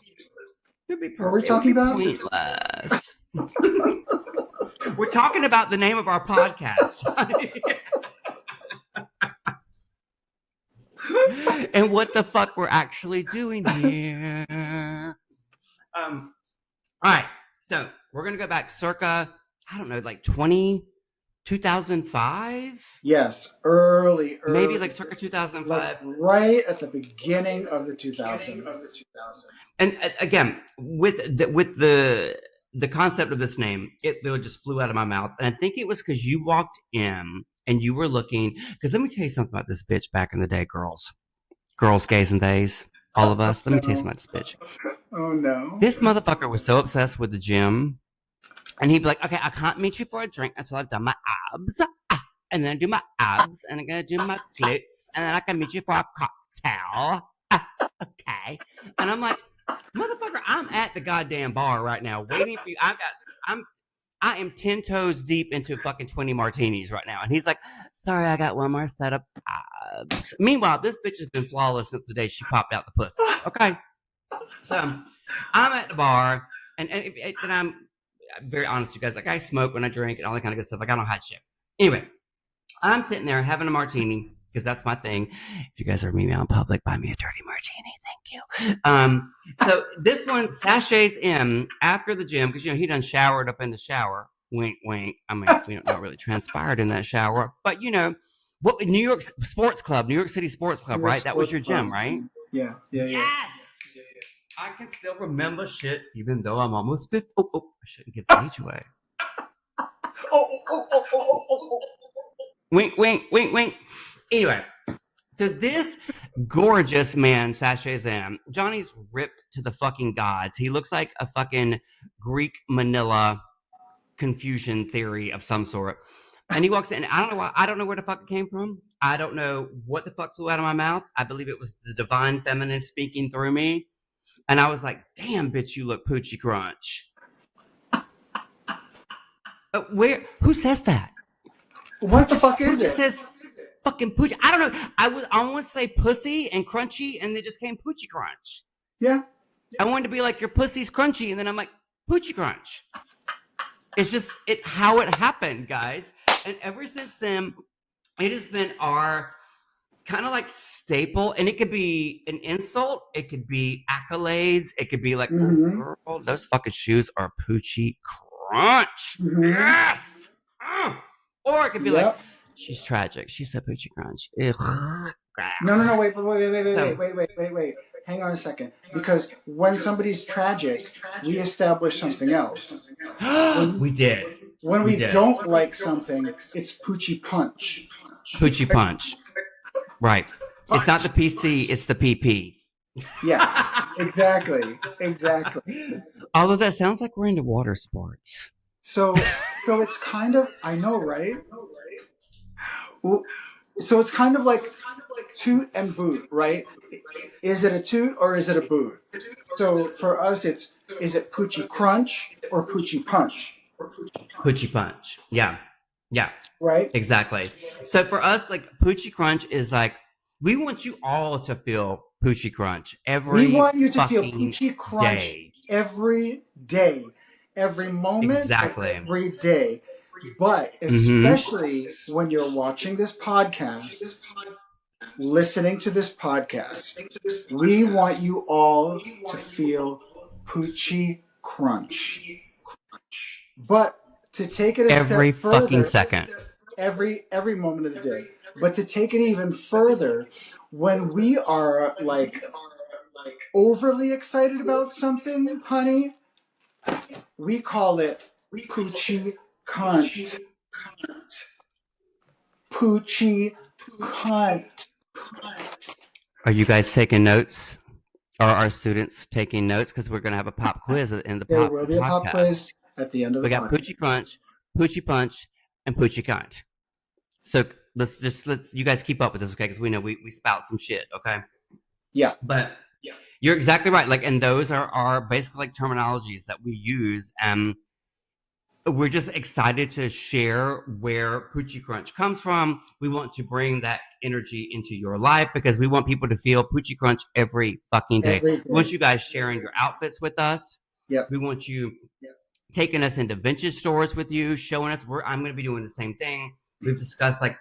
What are we talking about? Pointless. We're talking about the name of our podcast. and what the fuck we're actually doing here. All right, so we're gonna go back circa, I don't know, like 2005. Yes, early, maybe like circa 2005, like right at the beginning of the 2000s. And again, with the concept of this name, it literally just flew out of my mouth, and I think it was because you walked in and you were looking. Because let me tell you something about this bitch back in the day, girls, gays, and days, all of us. Let me tell you something about this bitch. Oh no! This motherfucker was so obsessed with the gym, and he'd be like, "Okay, I can't meet you for a drink until I've done my abs, and then I do my abs, and I'm gonna do my glutes, and then I can meet you for a cocktail." Okay, and I'm like, motherfucker, I'm at the goddamn bar right now waiting for you. I am 10 toes deep into fucking 20 martinis right now. And he's like, sorry, I got one more set of abs. Meanwhile, this bitch has been flawless since the day she popped out the pussy. Okay. So I'm at the bar and I'm very honest with you guys. Like, I smoke when I drink and all that kind of good stuff. Like, I don't hide shit. Anyway, I'm sitting there having a martini because that's my thing. If you guys are meeting me out in public, buy me a dirty martini. Thank you. So this one sachets in after the gym because, he done showered up in the shower. Wink, wink. I mean, we don't know what really transpired in that shower. But, what New York City Sports Club, right? That was your gym, right? Yeah. Yes. I can still remember shit, even though I'm almost 50. Oh, I shouldn't give the age away. Wink, wink, wink, wink. Anyway, so this gorgeous man sachets in. Johnny's ripped to the fucking gods. He looks like a fucking Greek Manila confusion theory of some sort. And he walks in. I don't know why. I don't know where the fuck it came from. I don't know what the fuck flew out of my mouth. I believe it was the divine feminine speaking through me. And I was like, damn, bitch, you look Poochie Crunch. Who says that? What the fuck is it? Who just says fucking Poochie? I don't know. I want to say pussy and crunchy, and they just came Poochie Crunch. Yeah. I wanted to be like, your pussy's crunchy, and then I'm like, Poochie Crunch. It's just how it happened, guys. And ever since then, it has been our kind of like staple, and it could be an insult, it could be accolades, it could be like, oh, girl, those fucking shoes are Poochie Crunch. Yes. Or it could be like, she's tragic. She's a Poochie Crunch. Ugh. No. Wait. Hang on a second. Because when somebody's tragic, we establish something else. We did. When we don't like something, it's Poochie Punch. Poochie Punch. Right. It's not the PC, it's the PP. Yeah, exactly. Although that sounds like we're into water sports. So it's kind of, I know, right? So it's kind of like toot and boot, right? Is it a toot or is it a boot? So for us, is it Poochie Crunch or Poochie Punch? Poochie Punch. Yeah. Right? Exactly. So for us, like, Poochie Crunch is like, we want you all to feel Poochie Crunch every day. We want you to feel Poochie Crunch every day. Every moment, exactly. Every day. But especially when you're watching this podcast, listening to this podcast, we want you all to feel Poochie Crunch. But to take it every step further, fucking second, every moment of the day. But to take it even further, when we are like overly excited about something, honey, we call it Poochie Cunt. Poochie Cunt. Are you guys taking notes? Are our students taking notes? Because we're going to have a pop quiz in the There will be a pop quiz at the end of the podcast. We got Poochie Crunch, Poochie Punch, and Poochie Cunt. So let's you guys keep up with this, okay? Because we know we spout some shit, okay? Yeah. But you're exactly right. Like, and those are basically like terminologies that we use, and we're just excited to share where Poochie Crunch comes from. We want to bring that energy into your life because we want people to feel Poochie Crunch every fucking day. We want you guys sharing your outfits with us. Yeah. We want you taking us into vintage stores with you, showing us I'm going to be doing the same thing. We've discussed like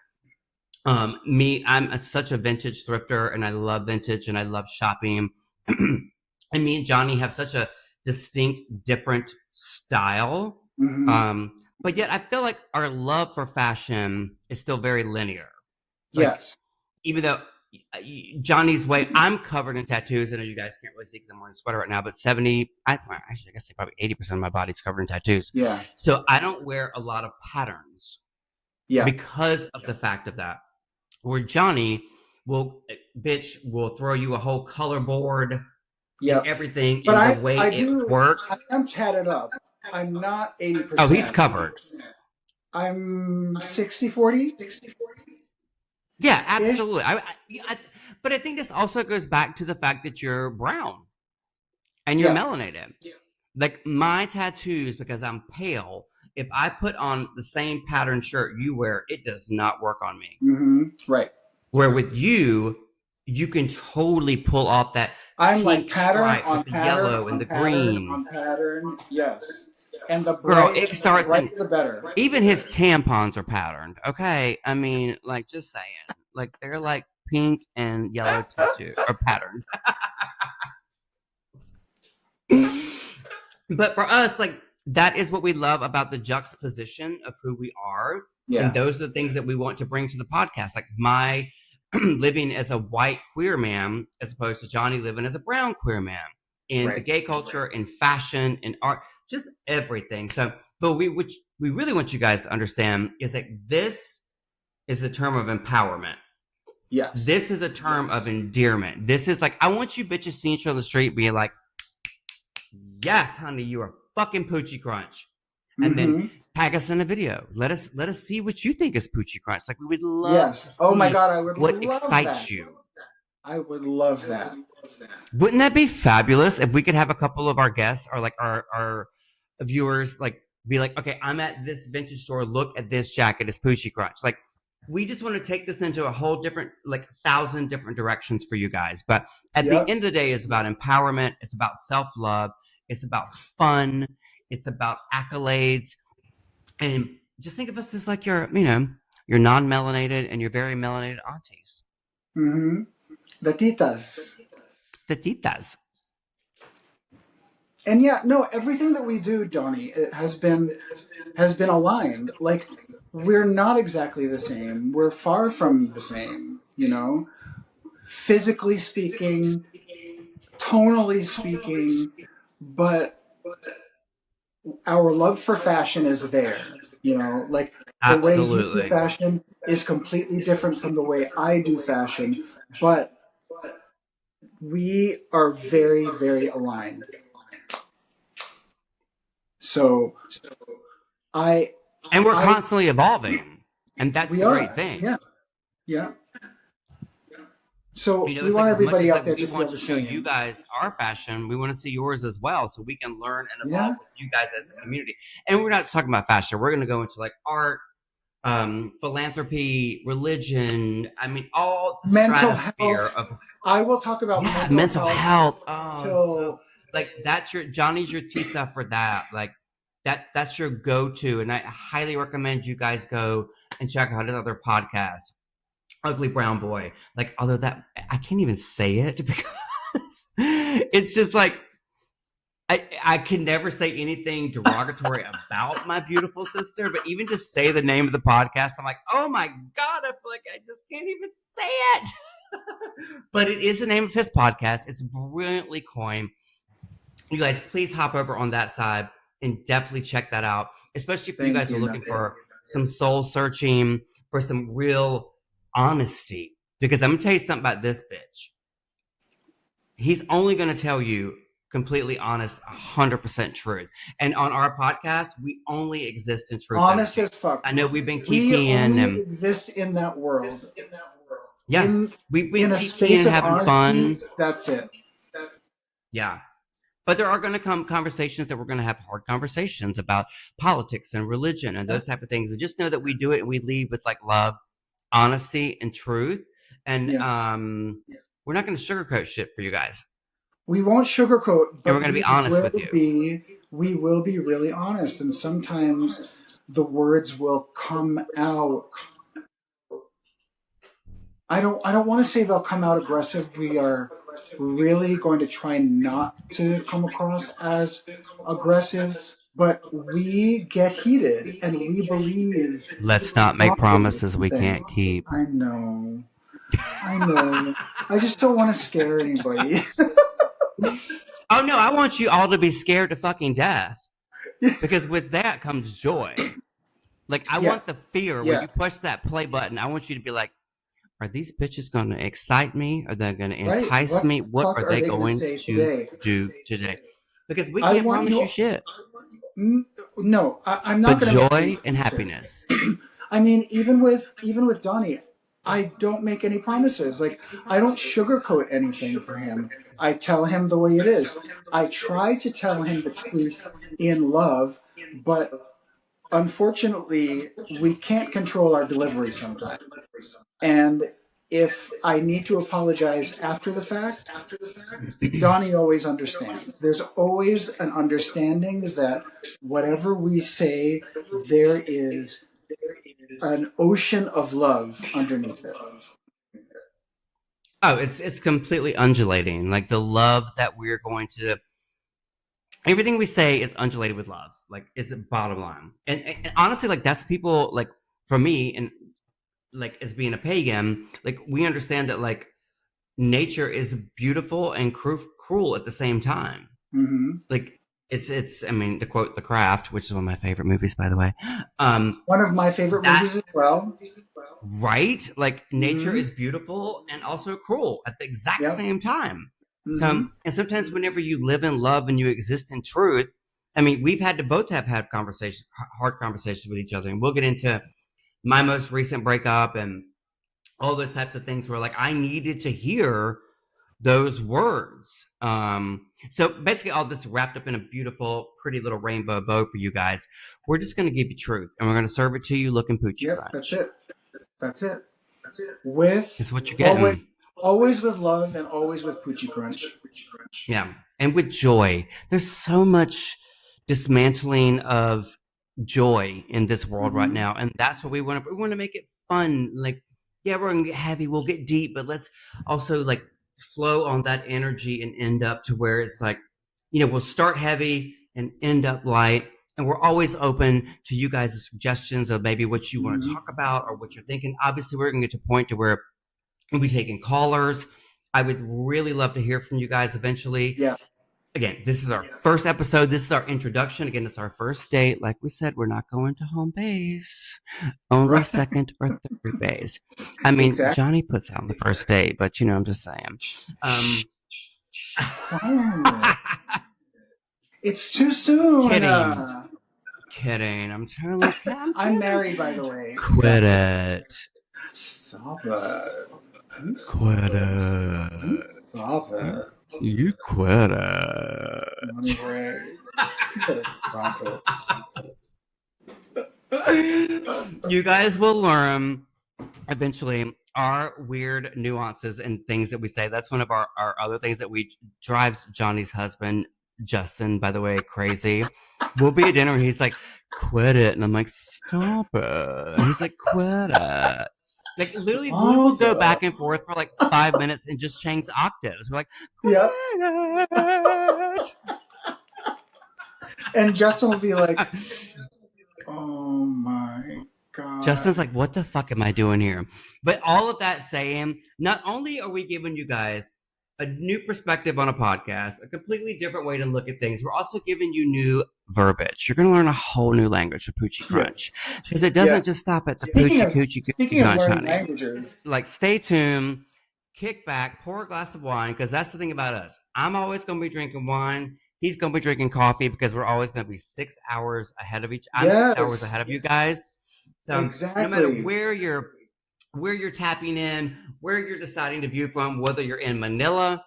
I'm such a vintage thrifter, and I love vintage, and I love shopping. And me and Johnny have such a distinct, different style. But yet I feel like our love for fashion is still very linear. Like, yes. Even though Johnny's way, I'm covered in tattoos. I know you guys can't really see because I'm wearing a sweater right now, but I guess say probably 80% of my body's covered in tattoos. Yeah. So I don't wear a lot of patterns. Yeah. Because of the fact of that. Where Johnny will throw you a whole color board, everything, but and the way it works. I'm tatted up. I'm not 80%. Oh, he's covered. I'm 60-40. Yeah, absolutely. But I think this also goes back to the fact that you're brown and you're melanated. Yeah. Like my tattoos, because I'm pale, if I put on the same pattern shirt you wear, it does not work on me. Right. Where with you can totally pull off that I'm like pattern on the yellow and the green. On pattern, yes. And the girl, it starts in the better. Even his tampons are patterned. Okay, I mean, like, just saying, like they're like pink and yellow tattoo or patterned. But for us, like, that is what we love about the juxtaposition of who we are. Yeah. And those are the things that we want to bring to the podcast. Like my living as a white queer man as opposed to Johnny living as a brown queer man in the gay culture, in fashion, in art, just everything. So, but which we really want you guys to understand is that this is a term of empowerment. Yes. This is a term of endearment. This is like, I want you bitches seeing each other on the street being like, yes, honey, you are fucking Poochie Crunch. And then tag us in a video. Let us see what you think is Poochie Crunch. Like, we would love to see oh my God, I would what love excites that. you. I would love that. Wouldn't that be fabulous if we could have a couple of our guests or like our viewers like be like, okay, I'm at this vintage store. Look at this jacket. It's Poochie Crunch. Like, we just want to take this into a whole different, like 1,000 different directions for you guys. But at the end of the day, it's about empowerment. It's about self-love. It's about fun. It's about accolades. And just think of us as like your non-melanated and your very melanated aunties. The titas. The titas. And yeah, no, everything that we do, Donnie, it has been aligned. Like, we're not exactly the same. We're far from the same, physically speaking, tonally speaking, but our love for fashion is there, like the way you do fashion is completely different from the way I do fashion, but we are very, very aligned. So and we're constantly evolving, and that's the great thing. Yeah. So we want everybody out there to feel the same. We want to show you guys our fashion. We want to see yours as well, so we can learn and evolve with you guys as a community. And we're not just talking about fashion. We're going to go into like art, philanthropy, religion. I mean, all the mental stratosphere health. Of. I will talk about mental health. Oh, so, like that's Johnny's your tita for that. Like that's your go-to, and I highly recommend you guys go and check out his other podcast. Ugly Brown Boy. Like, although that I can't even say it because it's just like I can never say anything derogatory about my beautiful sister, but even to say the name of the podcast, I'm like, oh my God, I feel like I just can't even say it. But it is the name of his podcast. It's brilliantly coined. You guys, please hop over on that side and definitely check that out, especially if you guys are looking for some soul searching, for some real honesty, because I'm gonna tell you something about this bitch. He's only gonna tell you completely honest, 100% truth. And on our podcast, we only exist in truth. Honest as fuck. I know we've been keeping only exist in that world. Yeah, we in a space of having honesty, fun. That's it. Yeah. But there are going to come conversations that we're going to have hard conversations about politics and religion and those type of things. And just know that we do it and we lead with like love, honesty, and truth. And we're not going to sugarcoat shit for you guys. We won't sugarcoat, but and we're going to be honest with you. We will be really honest. And sometimes the words will come out I don't want to say they'll come out aggressive. We are really going to try not to come across as aggressive, but we get heated and we believe. Let's not make promises we can't keep. I know. I just don't want to scare anybody. Oh no, I want you all to be scared to fucking death. Because with that comes joy. Like, I want the fear. When you push that play button, I want you to be like, are these bitches going to excite me? Are they going to entice me? What are they going to do today? Because we can't promise you shit. No, I'm not going to. But joy and happiness. I mean, even with Donnie, I don't make any promises. Like, I don't sugarcoat anything for him. I tell him the way it is. I try to tell him the truth in love, but unfortunately, we can't control our delivery sometimes. And if I need to apologize after the fact, Donnie always understands. There's always an understanding that whatever we say, there is an ocean of love underneath it. Oh, it's completely undulating. Like, the love that we're going to... Everything we say is undulated with love. Like, it's a bottom line. And honestly, like, that's people, like, for me, and like, as being a pagan, like, we understand that, like, nature is beautiful and cruel at the same time. Mm-hmm. Like, it's I mean, to quote The Craft, which is one of my favorite movies, by the way. One of my favorite movies as well. Right? Like, nature is beautiful and also cruel at the exact same time. Mm-hmm. And sometimes whenever you live in love and you exist in truth, I mean, we've had to both have had hard conversations with each other. And we'll get into my most recent breakup and all those types of things where, like, I needed to hear those words. So basically all this wrapped up in a beautiful, pretty little rainbow bow for you guys. We're just going to give you truth, and we're going to serve it to you looking Poochie Crunch. That's it. It's what you're getting. Always with love and always with Poochie Crunch. Yeah. And with joy. There's so much dismantling of joy in this world right now. And that's what we want to make it fun. Like, yeah, we're going to get heavy. We'll get deep, but let's also, like, flow on that energy and end up to where it's like, you know, we'll start heavy and end up light. And we're always open to you guys' suggestions of maybe what you want to talk about or what you're thinking. Obviously, we're going to get to a point to where we'll be taking callers. I would really love to hear from you guys eventually. Yeah. Again, this is our first episode. This is our introduction. Again, it's our first date. Like we said, we're not going to home base. Only second or third base. I mean, Johnny puts out on the first date, but, you know, I'm just saying. It's too soon. Kidding. I'm totally kidding. I'm married, by the way. Quit it. Stop it. Quit it. Stop it. You quit it. Stop it. You guys will learn eventually our weird nuances and things that we say. That's one of our other things that we drives Johnny's husband, Justin, by the way, crazy. We'll be at dinner and he's like, quit it. And I'm like, stop it. And he's like, quit it. Like, literally, we will go back and forth for like 5 minutes and just change octaves. We're like, quit it. And Justin will be like, oh my God. Justin's like, what the fuck am I doing here? But all of that saying, not only are we giving you guys a new perspective on a podcast, a completely different way to look at things, we're also giving you new verbiage. You're going to learn a whole new language of Poochie Crunch. Because it doesn't just stop at the Poochie Crunch, honey. Languages. Like, stay tuned, kick back, pour a glass of wine, because that's the thing about us. I'm always going to be drinking wine. He's going to be drinking coffee because we're always going to be 6 hours ahead of 6 hours ahead of you guys. So no matter where you're tapping in, where you're deciding to view from, whether you're in Manila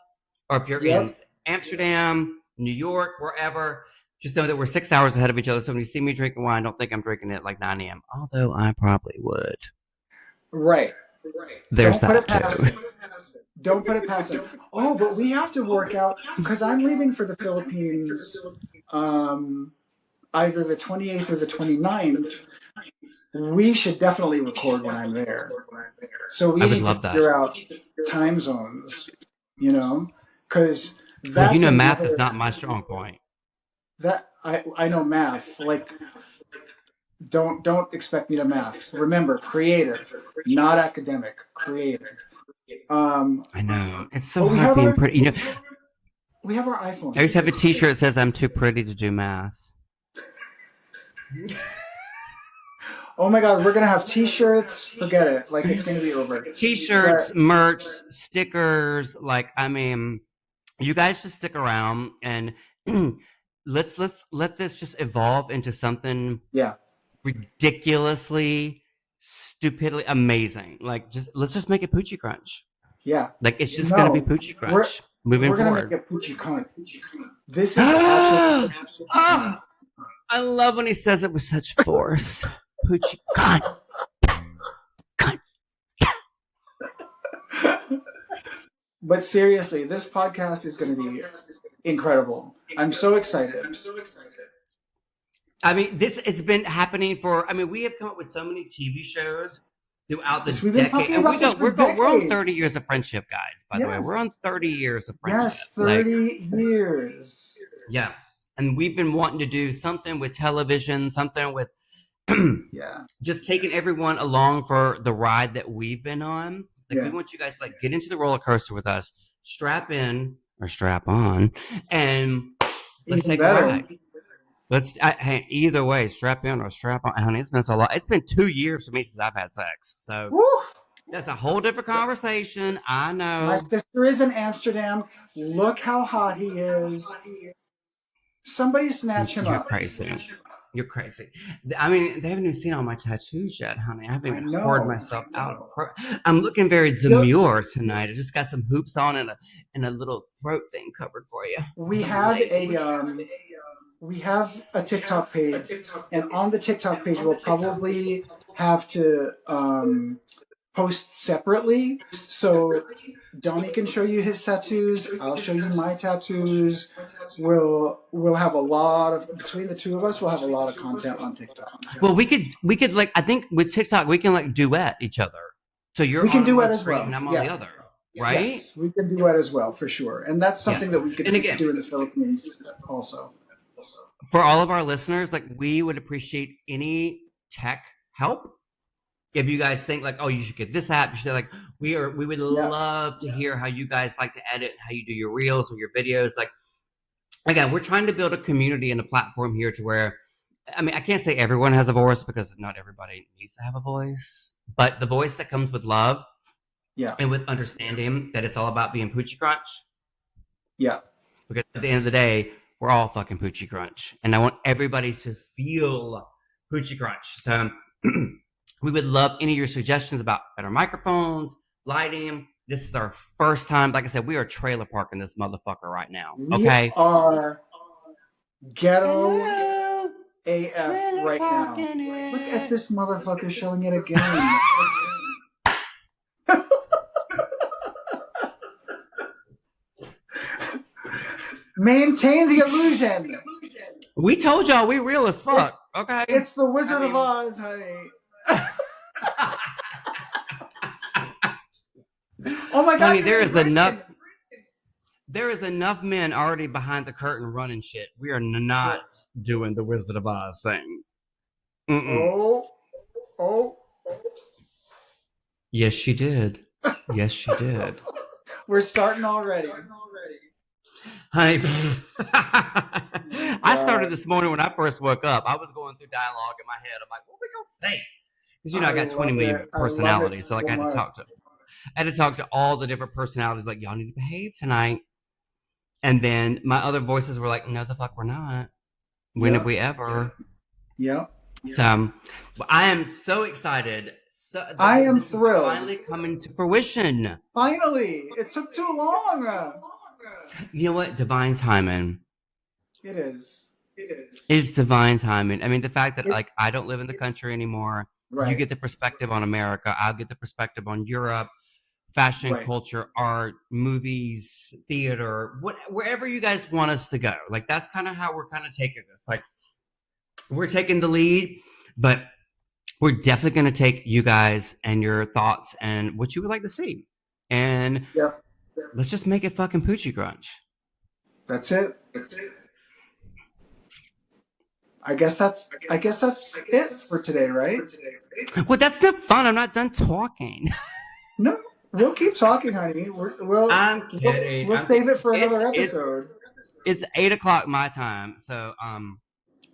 or if you're in Amsterdam, New York, wherever, just know that we're 6 hours ahead of each other. So when you see me drinking wine, don't think I'm drinking it like 9 a.m., although I probably would. Right. There's that too. Don't put it past it. Oh, but we have to work out, because I'm leaving for the Philippines either the 28th or the 29th. we should definitely record when I'm there. So we need to figure out time zones, because that's math is not my strong point. That I know math. Like, don't expect me to math. Remember, creative, not academic. Creative. I know it's so hard being pretty. We have our iPhone. I just have a T-shirt that says "I'm too pretty to do math." Oh my God, we're gonna have T-shirts. Forget it. Like, it's gonna be over. T-shirts, merch, stickers. Like, I mean, you guys just stick around and let's let this just evolve into something. Yeah. Ridiculously, stupidly amazing. Like, let's just make it Poochie Crunch. Yeah. Like, it's just gonna be Poochie Crunch. Moving forward. We're gonna make it Poochie Crunch. This is absolutely. I love when he says it with such force. Poochie Crunch. But seriously, this podcast is going to be incredible. I'm so excited. I mean, this has been happening we have come up with so many TV shows throughout this decade. And we're on 30 years of friendship, guys, by the way. We're on 30 years of friendship. Yes, 30 years. Yeah. And we've been wanting to do something with television, something with just taking everyone along for the ride that we've been on. Like, we want you guys to get into the roller coaster with us, strap in or strap on, and let's take a ride. Hey, either way, strap in or strap on. Honey, it's been so long. It's been 2 years for me since I've had sex. So that's a whole different conversation. I know. My sister is in Amsterdam. Look how hot he is. Somebody snatch him up. You're crazy. I mean, they haven't even seen all my tattoos yet, honey. I haven't even poured myself out. I'm looking very demure tonight. I just got some hoops on and a little throat thing covered for you. We have a TikTok page, and on the TikTok page, we'll probably have to post separately. So Donnie can show you his tattoos. I'll show you my tattoos. We'll have a lot of, between the two of us, we'll have a lot of content on TikTok. Well, we could I think with TikTok we can duet each other. So we can duet as well, and I'm on the other, right? Yes, we can duet as well for sure, and that's something that we could do in the Philippines also. For all of our listeners, we would appreciate any tech help. If you guys think you should get this app, you should we would love to hear how you guys like to edit, how you do your reels or your videos. Again, we're trying to build a community and a platform here to where, I can't say everyone has a voice because not everybody needs to have a voice, but the voice that comes with love, and with understanding that it's all about being Poochie Crunch. Yeah. Because at the end of the day, we're all fucking Poochie Crunch, and I want everybody to feel Poochie Crunch. So. We would love any of your suggestions about better microphones, lighting. This is our first time. Like I said, we are trailer parking this motherfucker right now. Okay? We are ghetto AF right now. Look at this motherfucker showing it again. Maintain the illusion. We told y'all we real as fuck. Okay? It's the Wizard of Oz, honey. Oh my God! Honey, there is enough men already behind the curtain running shit. We are not doing the Wizard of Oz thing. Oh. Yes, she did. Yes, she did. We're starting already. Honey, I started this morning when I first woke up. I was going through dialogue in my head. I'm like, what are we gonna say? Because I got 20 million personalities, so I had to talk to all the different personalities. Y'all need to behave tonight. And then my other voices were like, no, the fuck we're not. When have we ever? Yeah. So I am so excited. I am thrilled. Finally coming to fruition. Finally, it took too long. You know what? Divine timing. It is. It's divine timing. The fact that I don't live in the country anymore. Right. You get the perspective on America. I'll get the perspective on Europe, fashion, culture, art, movies, theater, wherever you guys want us to go. That's kind of how we're kind of taking this. We're taking the lead, but we're definitely going to take you guys and your thoughts and what you would like to see. And let's just make it fucking Poochie Crunch. That's it. I guess that's it for today, right? Well, that's not fun. I'm not done talking. No, we'll keep talking, honey. I'm kidding. We'll save it for another episode. It's 8:00 my time, so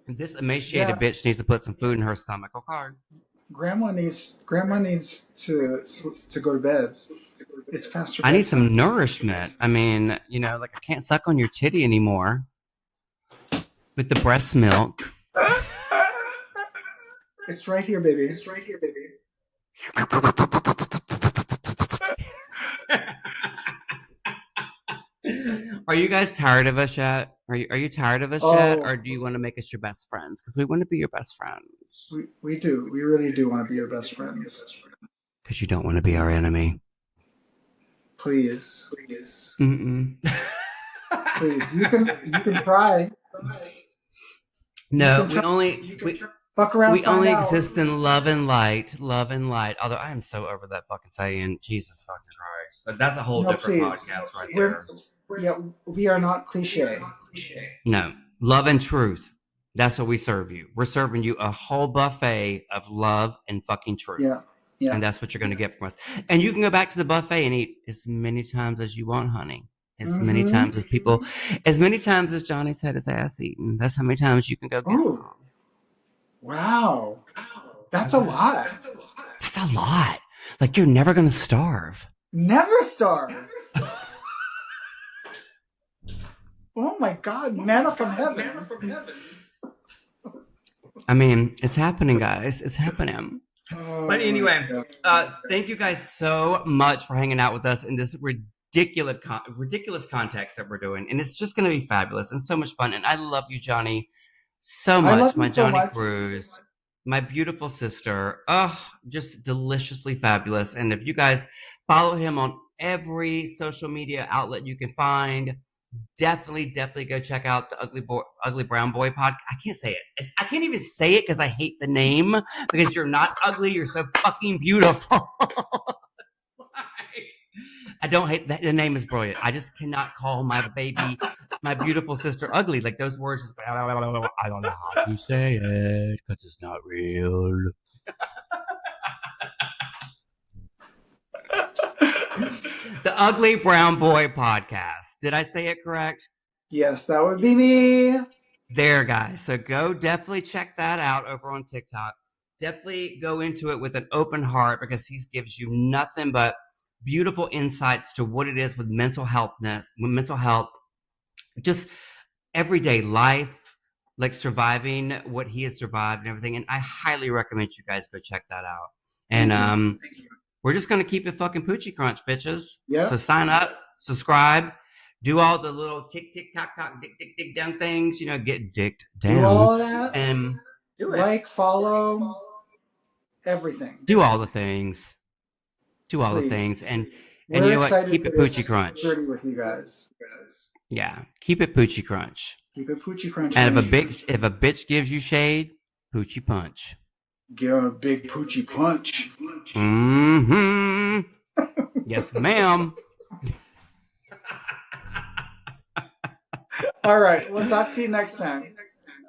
this emaciated bitch needs to put some food in her stomach. Okay. Grandma needs to go to bed. It's past her. I need some nourishment. I mean, like I can't suck on your titty anymore with the breast milk. It's right here, baby. Are you guys tired of us yet? Are you tired of us yet? Or do you want to make us your best friends? Because we want to be your best friends. We do. We really do want to be your best friends. Because you don't want to be our enemy. Please. Mm-mm. Please. You can try. No, fuck around. We only exist in love and light. Although I am so over that fucking saying, Jesus fucking Christ. That's a whole different podcast right there. We are not cliche. No, love and truth. That's what we serve you. We're serving you a whole buffet of love and fucking truth. Yeah. And that's what you're going to get from us. And you can go back to the buffet and eat as many times as you want, honey. As many times as Johnny had his ass eaten. That's how many times you can go get some. Wow. That's a lot. That's a lot. Like, you're never going to starve. Never starve. Oh my God, manna from heaven. I mean, it's happening, guys. It's happening. But anyway, thank you guys so much for hanging out with us in this ridiculous context that we're doing. And it's just going to be fabulous and so much fun. And I love you, Johnny, so much. My Johnny Cruz, my beautiful sister. Oh, just deliciously fabulous. And if you guys follow him on every social media outlet you can find, definitely go check out the Ugly Brown Boy podcast. I can't say it. I can't even say it because I hate the name, because you're not ugly. You're so fucking beautiful. I don't hate that. The name is brilliant. I just cannot call my beautiful sister ugly. Like, those words just, I don't know how to say it because it's not real. The Ugly Brown Boy podcast. Did I say it correct? Yes, that would be me. There, guys. So go definitely check that out over on TikTok. Definitely go into it with an open heart, because he gives you nothing but beautiful insights to what it is with mental health, just everyday life, like surviving what he has survived and everything. And I highly recommend you guys go check that out. And we're just going to keep it fucking Poochie Crunch, bitches. Yeah. So sign up, subscribe, do all the little tick, tick, tock, tock, dick, dick, dick down things, get dicked down. Do all that. And do it. Like, follow, everything. Do all the things. And you know what? Keep it Poochie Crunch. With you guys. Yeah. Keep it Poochie Crunch. Keep it Poochie Crunch. And if a bitch gives you shade, Poochie Punch. Give him a big Poochie Punch. Mm-hmm. Yes, ma'am. All right. We'll talk to you next time.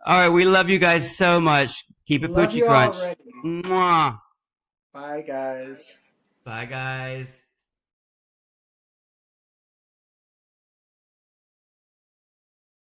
All right. We love you guys so much. Keep it Poochie Crunch. Mwah. Bye, guys. Bye, guys.